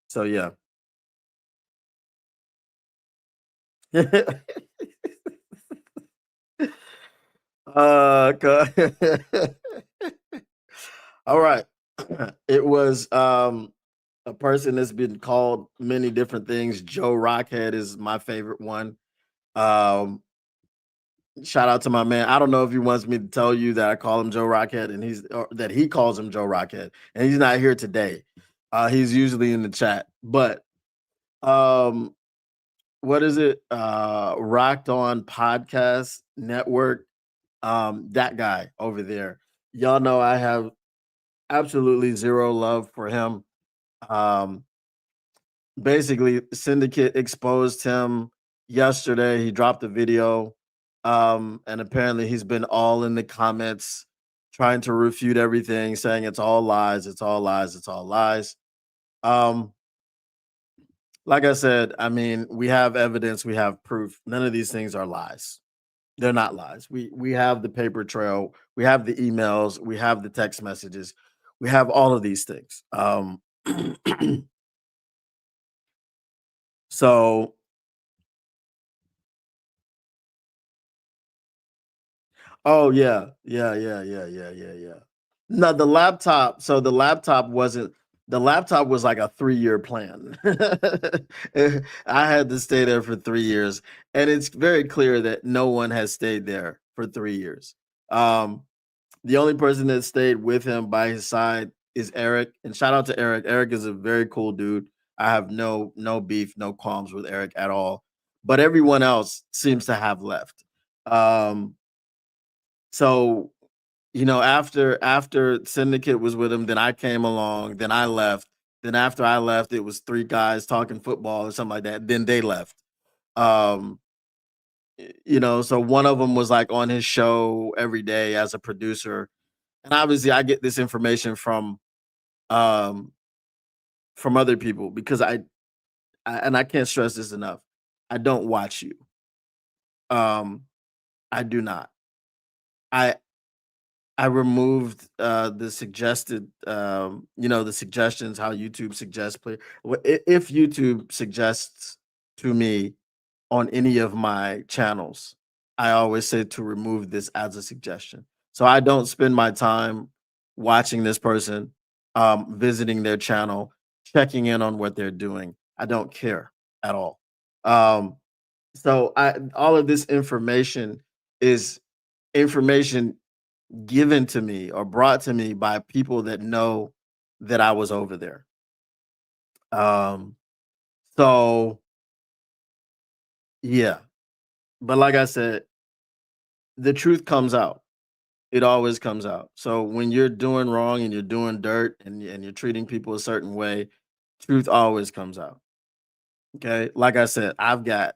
[SPEAKER 1] so yeah. Co all right. It was, a person that's been called many different things. Joe Rockhead is my favorite one. Um, Shout out to my man. I don't know if he wants me to tell you that I call him Joe Rockhead and he's or that he calls him Joe Rockhead, and he's not here today. He's usually in the chat. But, um, what is it? Rocked On Podcast Network. That guy over there. Y'all know I have absolutely zero love for him. Um, Basically, Syndicate exposed him yesterday. He dropped a video, and apparently he's been all in the comments trying to refute everything, saying it's all lies, it's all lies, it's all lies. Um, like I said, I mean, we have evidence, we have proof. None of these things are lies. They're not lies. We have the paper trail, we have the emails, we have the text messages, we have all of these things. So oh yeah, yeah. No, the laptop wasn't the laptop was like a 3-year plan. I had to stay there for 3 years, and it's very clear that no one has stayed there for 3 years. Um, the only person that stayed with him by his side is Eric, and shout out to Eric. Eric is a very cool dude. I have no beef, no qualms with Eric at all. But everyone else seems to have left. Um, so after Syndicate was with him, then I came along, then I left. Then after I left, it was three guys talking football or something like that. Then they left. Um, so one of them was like on his show every day as a producer. And obviously I get this information um from other people because I can't stress this enough. I don't watch you. Um I do not. I I removed the suggested, the suggestions how YouTube suggests play. If YouTube suggests to me on any of my channels, I always say to remove this as a suggestion. So I don't spend my time watching this person, visiting their channel, checking in on what they're doing. I don't care at all. Um, so I all of this information is information given to me or brought to me by people that know that I was over there. Um, so yeah, but like I said, the truth comes out. It always comes out. So when you're doing wrong and you're doing dirt and you're treating people a certain way, truth always comes out. Okay. Like I said, I've got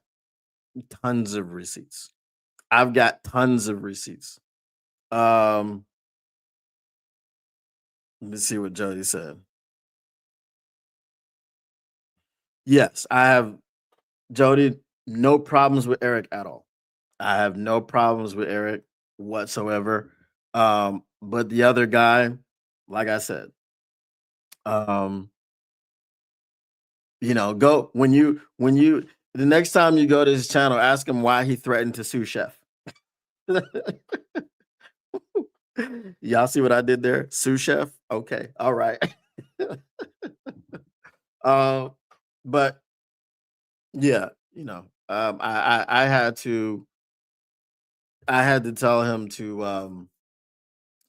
[SPEAKER 1] tons of receipts. I've got tons of receipts. Um, let me see what Jody said. Yes, I have Jody, no problems with Eric at all. I have no problems with Eric whatsoever. But the other guy, like I said, um, go when you the next time you go to his channel, ask him why he threatened to sue Chef. Y'all see what I did there? Sue Chef? Okay, all right. um, but yeah, I had to tell him to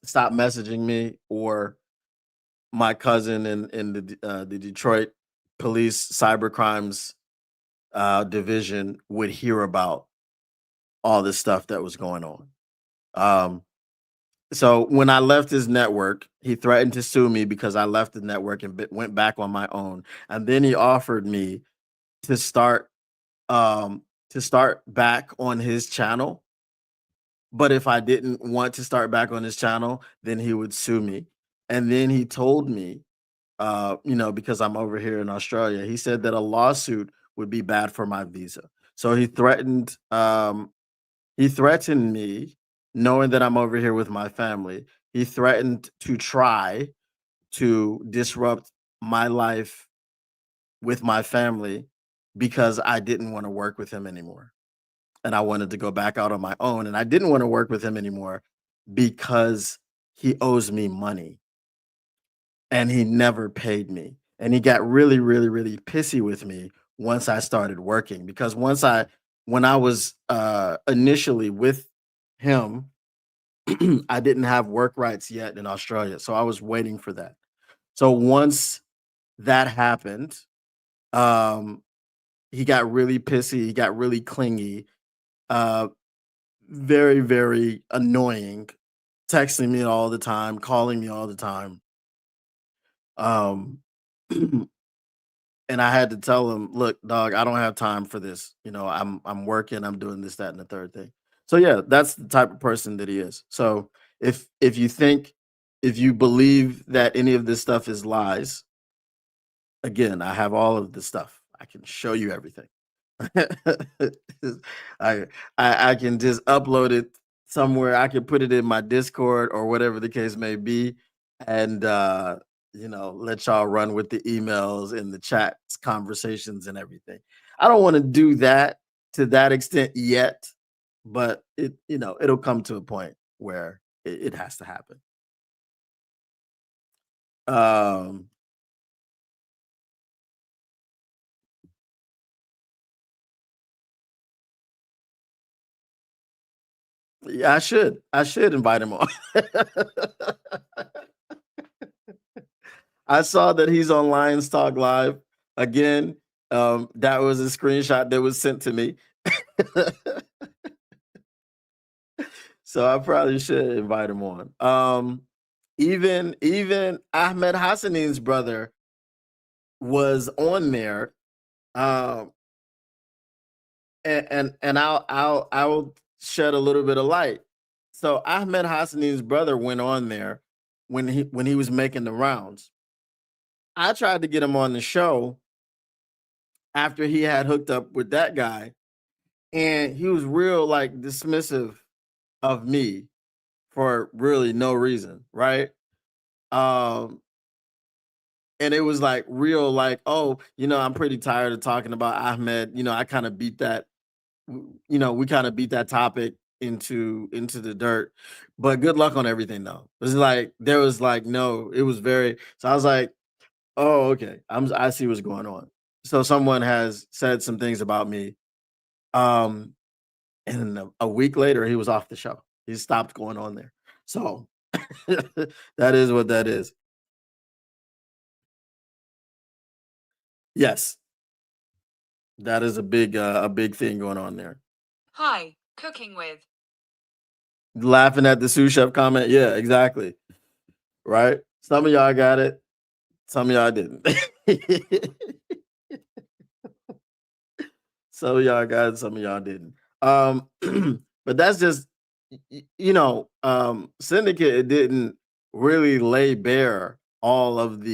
[SPEAKER 1] stop messaging me or my cousin in the Detroit police cyber crimes division would hear about all this stuff that was going on. Um, so when I left his network, he threatened to sue me because I left the network and went back on my own. And then he offered me to start back on his channel. But if I didn't want to start back on his channel, then he would sue me. And then he told me because I'm over here in Australia. He said that a lawsuit would be bad for my visa. So he threatened me, knowing that I'm over here with my family. He threatened to try to disrupt my life with my family because I didn't want to work with him anymore. And I wanted to go back out on my own. And I didn't want to work with him anymore because he owes me money and he never paid me. And he got really, really, really pissy with me once I started working because when I was initially with him, I didn't have work rights yet in Australia. So I was waiting for that. So once that happened, um, he got really pissy, he got really clingy, uh, very, very annoying, texting me all the time, calling me all the time. Um, and I had to tell him, "Look, dog, I don't have time for this. I'm working, I'm doing this, that, and the third thing." So yeah, that's the type of person that he is. So if you believe that any of this stuff is lies, again, I have all of the stuff. I can show you everything. I, I can just upload it somewhere. I can put it in my Discord or whatever the case may be, and let y'all run with the emails and the chats, conversations, and everything. I don't want to do that to that extent yet, but it'll come to a point where it has to happen. Um, yeah, I should. I should invite him on. I saw that he's on Lions Talk Live again. That was a screenshot that was sent to me. So I probably should invite him on. Even Ahmed Hassanin's brother was on there. Um, and I'll shed a little bit of light. So Ahmed Hassanin's brother went on there when he was making the rounds. I tried to get him on the show after he had hooked up with that guy, and he was real like dismissive of me for really no reason, right? Um, and it was like real, like, oh, I'm pretty tired of talking about Ahmed. I kind of beat that, we kind of beat that topic into the dirt. But good luck on everything though. It was like there was like no, it was very so I was like, oh, okay. I see what's going on. So someone has said some things about me. Um, and a week later he was off the show. He stopped going on there. So that is what that is. Yes, that is a big thing going on there.
[SPEAKER 2] Hi, cooking with.
[SPEAKER 1] Laughing at the sous chef comment. Yeah, exactly. Right? Some of y'all got it. Some of y'all didn't. Some of y'all got it, some of y'all didn't. But that's just Syndicate, it didn't really lay bare all of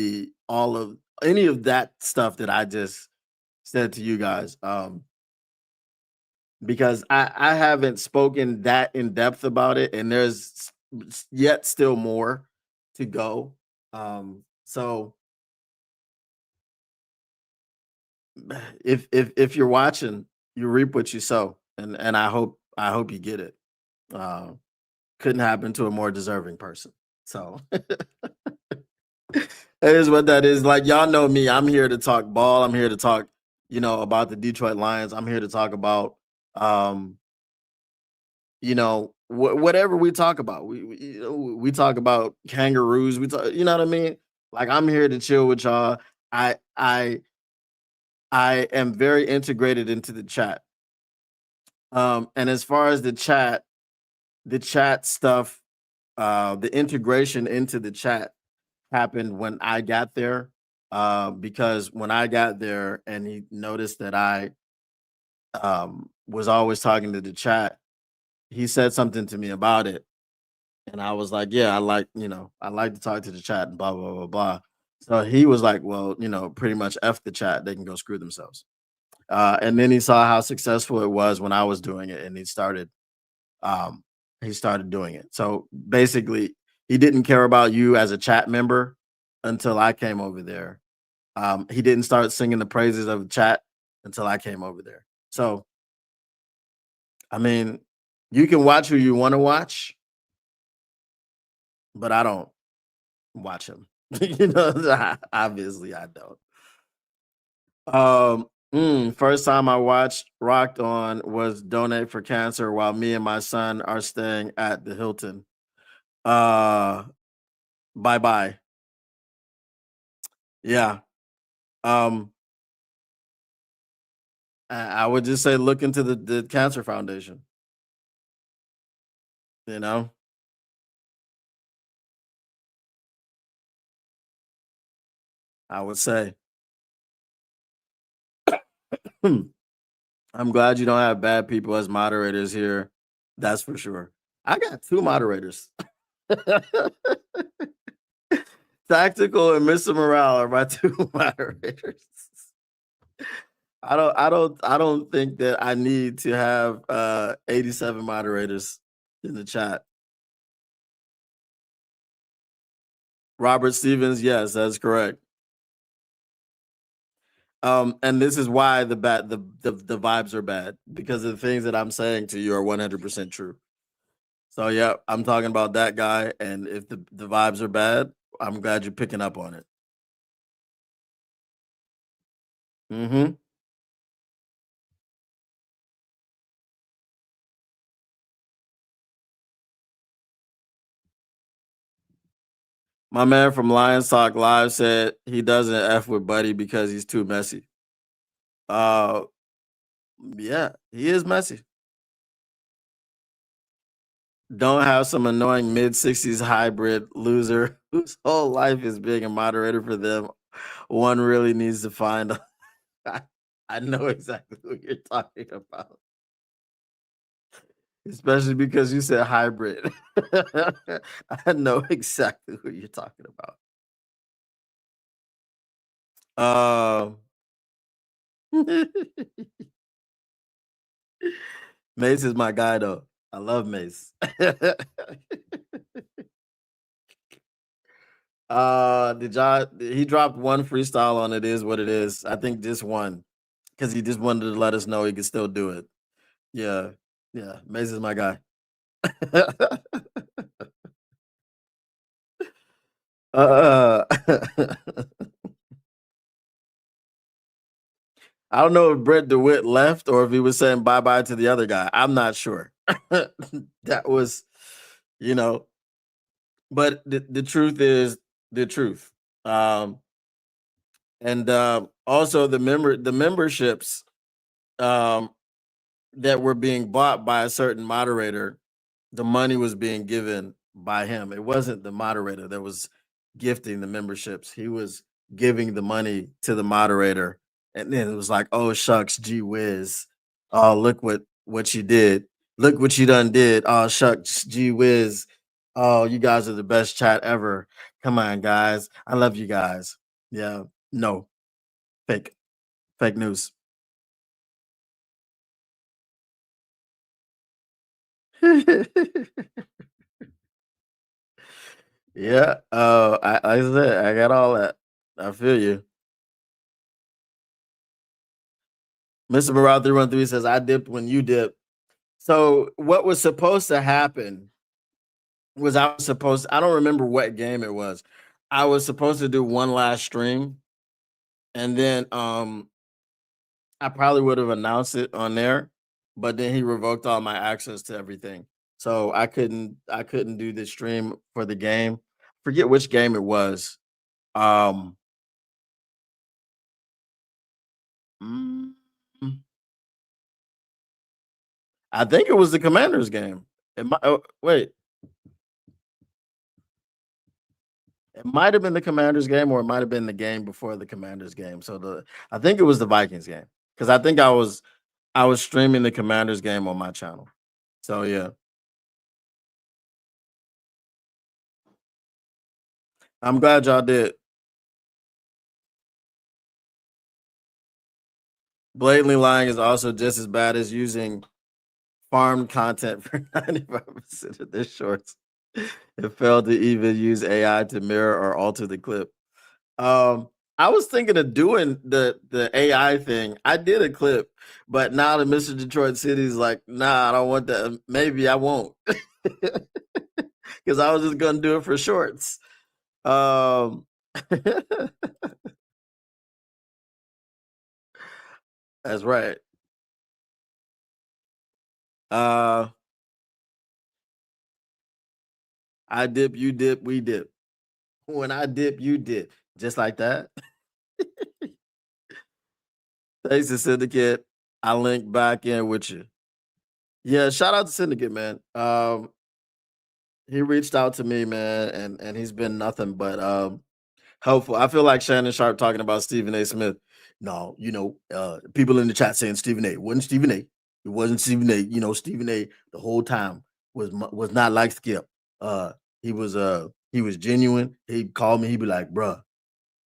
[SPEAKER 1] any of that stuff that I just said to you guys. Because I haven't spoken that in depth about it, and there's yet still more to go. So if you're watching, you reap what you sow, and I hope you get it. Uh, couldn't happen to a more deserving person. So it is what that is. Like y'all know me, I'm here to talk ball. I'm here to talk, about the Detroit Lions. I'm here to talk about, um, whatever we talk about. We talk about kangaroos. We talk, you know what I mean? Like I'm here to chill with y'all. I I I am very integrated into the chat. And as far as the chat stuff, the integration into the chat happened when I got there. Because when I got there and he noticed that I was always talking to the chat, he said something to me about it. And I was like, yeah, I like to talk to the chat and blah, blah, blah, blah. So he was like, well, pretty much F the chat. They can go screw themselves. And then he saw how successful it was when I was doing it, and um, he started doing it. So basically, he didn't care about you as a chat member until I came over there. He didn't start singing the praises of the chat until I came over there. So, I mean, you can watch who you want to watch, but I don't watch him. Obviously, I don't. First time I watched Rocked On was Donate for Cancer while me and my son are staying at the Hilton. Uh bye bye. Yeah. Um I would just say look into the Cancer Foundation, you know? I would say. I'm glad you don't have bad people as moderators here. That's for sure. I got two moderators. Tactical and Mr. Morale are my two moderators. I don't think that I need to have 87 moderators in the chat. Robert Stevens, yes, that's correct. And this is why the vibes are bad, because the things that I'm saying to you are 100% true. So yeah, I'm talking about that guy, and if the vibes are bad, I'm glad you're picking up on it. Mm-hmm. My man from Lions Talk Live said he doesn't F with Buddy because he's too messy. Uh yeah, he is messy. Don't have some annoying mid-60s hybrid loser whose whole life is being a moderator for them. One really needs to find. I know exactly who you're talking about, especially because you said hybrid. I know exactly who you're talking about. Um, Mace is my guy though. I love Mace. Did y'all he dropped one freestyle on It Is What It Is. I think just one. Because he just wanted to let us know he could still do it. Yeah. Yeah. Mace is my guy. uh I don't know if Brett DeWitt left or if he was saying bye bye to the other guy. I'm not sure. That was, you know, but the truth is the truth. Um, and also the memberships um, that were being bought by a certain moderator, the money was being given by him. It wasn't the moderator that was gifting the memberships. He was giving the money to the moderator, and then it was like, "Oh shucks, gee whiz! Oh look what you did! Look what you done did! Oh shucks, gee whiz! Oh, you guys are the best chat ever! Come on, guys! I love you guys! Yeah, no, fake, fake news." Yeah, I said, I got all that. I feel you. Mr. Morale 313 says, I dipped when you dipped. So what was supposed to happen was I don't remember what game it was. I was supposed to do one last stream and then I probably would have announced it on there, but then he revoked all my access to everything. So I couldn't do the stream for the game. Forget which game it was. Um mm, I think it was the Commanders game. Wait, it might have been the Commanders game, or it might have been the game before the Commanders game. I think it was the Vikings game because I think I was streaming the Commanders game on my channel. So yeah, I'm glad y'all did. Blatantly lying is also just as bad as using farm content for 95% of their shorts. It failed to even use AI to mirror or alter the clip. Um, I was thinking of doing the AI thing. I did a clip, but now the Mr. Detroit City's like, nah, I don't want that. Maybe I won't, because I was just gonna do it for shorts. Um, that's right. Uh, I dip, you dip, we dip. When I dip, you dip, just like that. Thanks to Syndicate. I link back in with you. Yeah, shout out to Syndicate, man. He reached out to me, man, and he's been nothing but helpful. I feel like Shannon Sharp talking about Stephen A. Smith. No, people in the chat saying Stephen A. It wasn't Stephen A. It wasn't Stephen A. Stephen A. the whole time was not like Skip. Uh, he was genuine. He'd call me. He'd be like, "Bruh,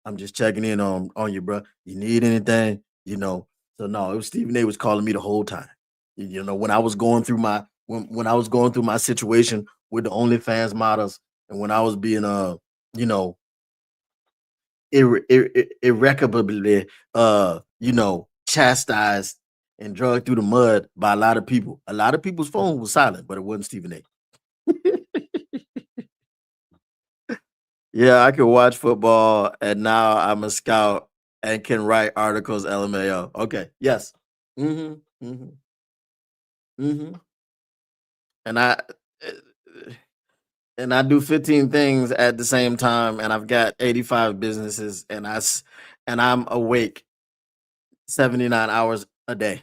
[SPEAKER 1] I'm just checking in on you, bruh. You need anything? You know." So no, it was Stephen A. was calling me the whole time. When I was going through when I was going through my situation with the OnlyFans models, and when I was being you know irrecoverably chastised and dragged through the mud by a lot of people. A lot of people's phone was silent, but it wasn't Stephen A. Yeah, I can watch football, and now I'm a scout and can write articles. LMAO. Okay. Yes. hmm hmm hmm And uh, I do 15 things at the same time, and I've got 85 businesses, and I'm awake 79 hours a day.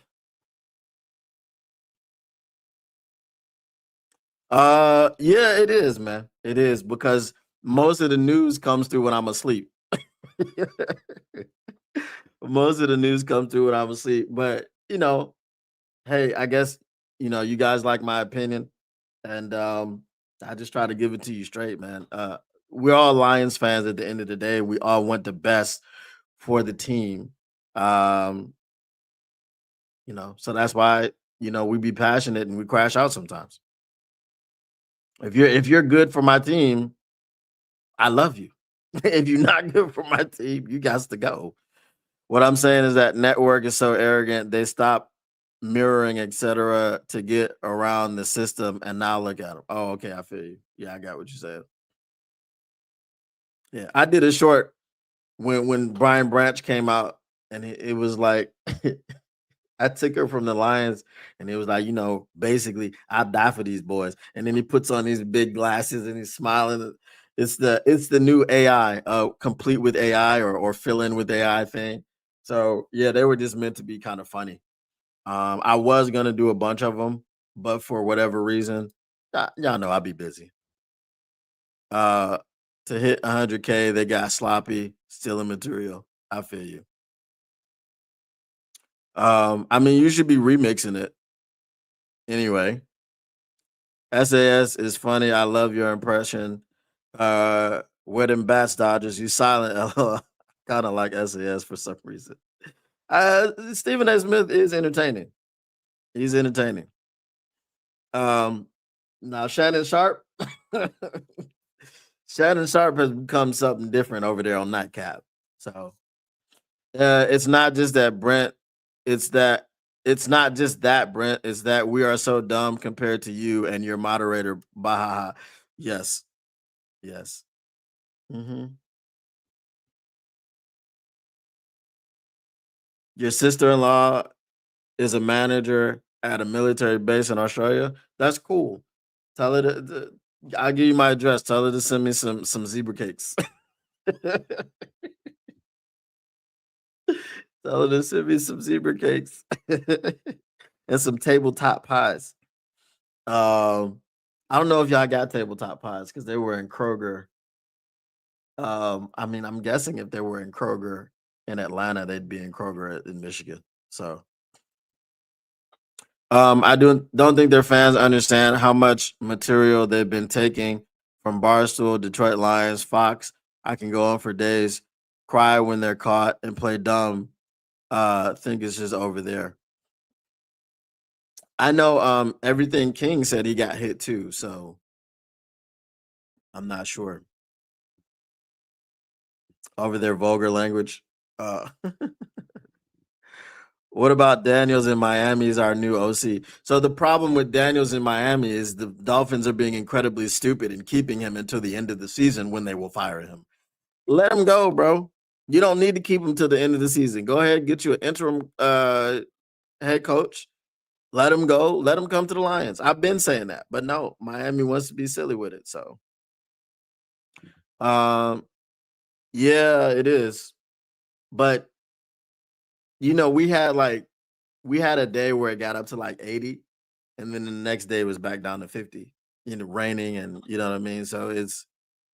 [SPEAKER 1] Yeah, it is, man. It is because most of the news comes through when I'm asleep. Most of the news comes through when I'm asleep. But hey, I guess you guys like my opinion, and I just try to give it to you straight, man. We're all Lions fans at the end of the day. We all want the best for the team. Um, so that's why we be passionate and we crash out sometimes. If you're good for my team, I love you. If you're not good for my team, you got to go. What I'm saying is that network is so arrogant, they stop mirroring, etc., to get around the system. And now look at them. Oh, okay, I feel you. Yeah, I got what you said. Yeah, I did a short when Brian Branch came out, and it was like I took her from the Lions, and it was like, basically, I'll die for these boys. And then he puts on these big glasses and he's smiling. It's the new AI, complete with AI or fill in with AI thing. So yeah, they were just meant to be kind of funny. I was gonna do a bunch of them, but for whatever reason, y'all know I'll be busy. Uh, to hit 100K, they got sloppy, stealing material. I feel you. I mean, you should be remixing it anyway. SAS is funny. I love your impression. Where them bats Dodgers? You silent. Kind of like SAS for some reason. Stephen A. Smith is entertaining. He's entertaining. Now Shannon Sharp. Shannon Sharp has become something different over there on Nightcap. So it's not just that Brent. It's that it's not just that Brent. It's that we are so dumb compared to you and your moderator. Bahaha. Yes, yes. Hmm. Your sister-in-law is a manager at a military base in Australia. That's cool. Tell her I'll give you my address. Tell her to send me some zebra cakes. Tell her to send me some zebra cakes and some tabletop pies. I don't know if y'all got tabletop pies because they were in Kroger. I mean, I'm guessing if they were in Kroger in Atlanta, they'd be in Kroger in Michigan. So, I don't think their fans understand how much material they've been taking from Barstool, Detroit Lions, Fox. I can go on for days, cry when they're caught, and play dumb. Think it's just over there. I know. Everything King said he got hit too, so I'm not sure over their vulgar language. Uh, What about Daniels in Miami is our new OC? So the problem with Daniels in Miami is the Dolphins are being incredibly stupid and keeping him until the end of the season when they will fire him. Let him go, bro. You don't need to keep him till the end of the season. Go ahead, get you an interim head coach. Let him go. Let him come to the Lions. I've been saying that, but no, Miami wants to be silly with it. So, um, yeah, it is. But we had a day where it got up to like 80, and then the next day was back down to 50, raining, and you know what I mean? So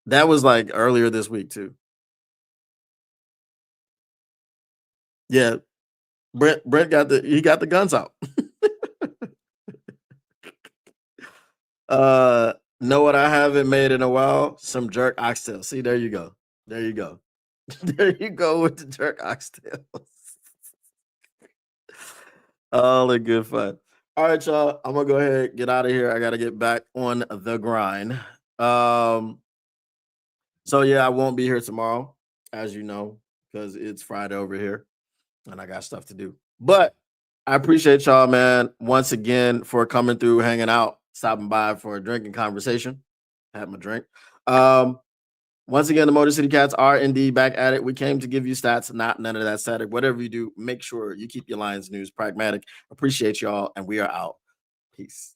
[SPEAKER 1] that was like earlier this week too. Yeah, Brent got the guns out. Know what I haven't made in a while? Some jerk oxtail. See, there you go. There you go. There you go with the jerk oxtails. All in good fun. All right, y'all. I'm gonna go ahead get out of here. I gotta get back on the grind. Um, so yeah, I won't be here tomorrow, as you know, because it's Friday over here and I got stuff to do. But I appreciate y'all, man, once again for coming through, hanging out, stopping by for a drinking conversation. Had my drink. Um, Once again, the Motor City Cats are indeed back at it. We came to give you stats, not none of that static. Whatever you do, make sure you keep your Lions news pragmatic. Appreciate y'all, and we are out. Peace.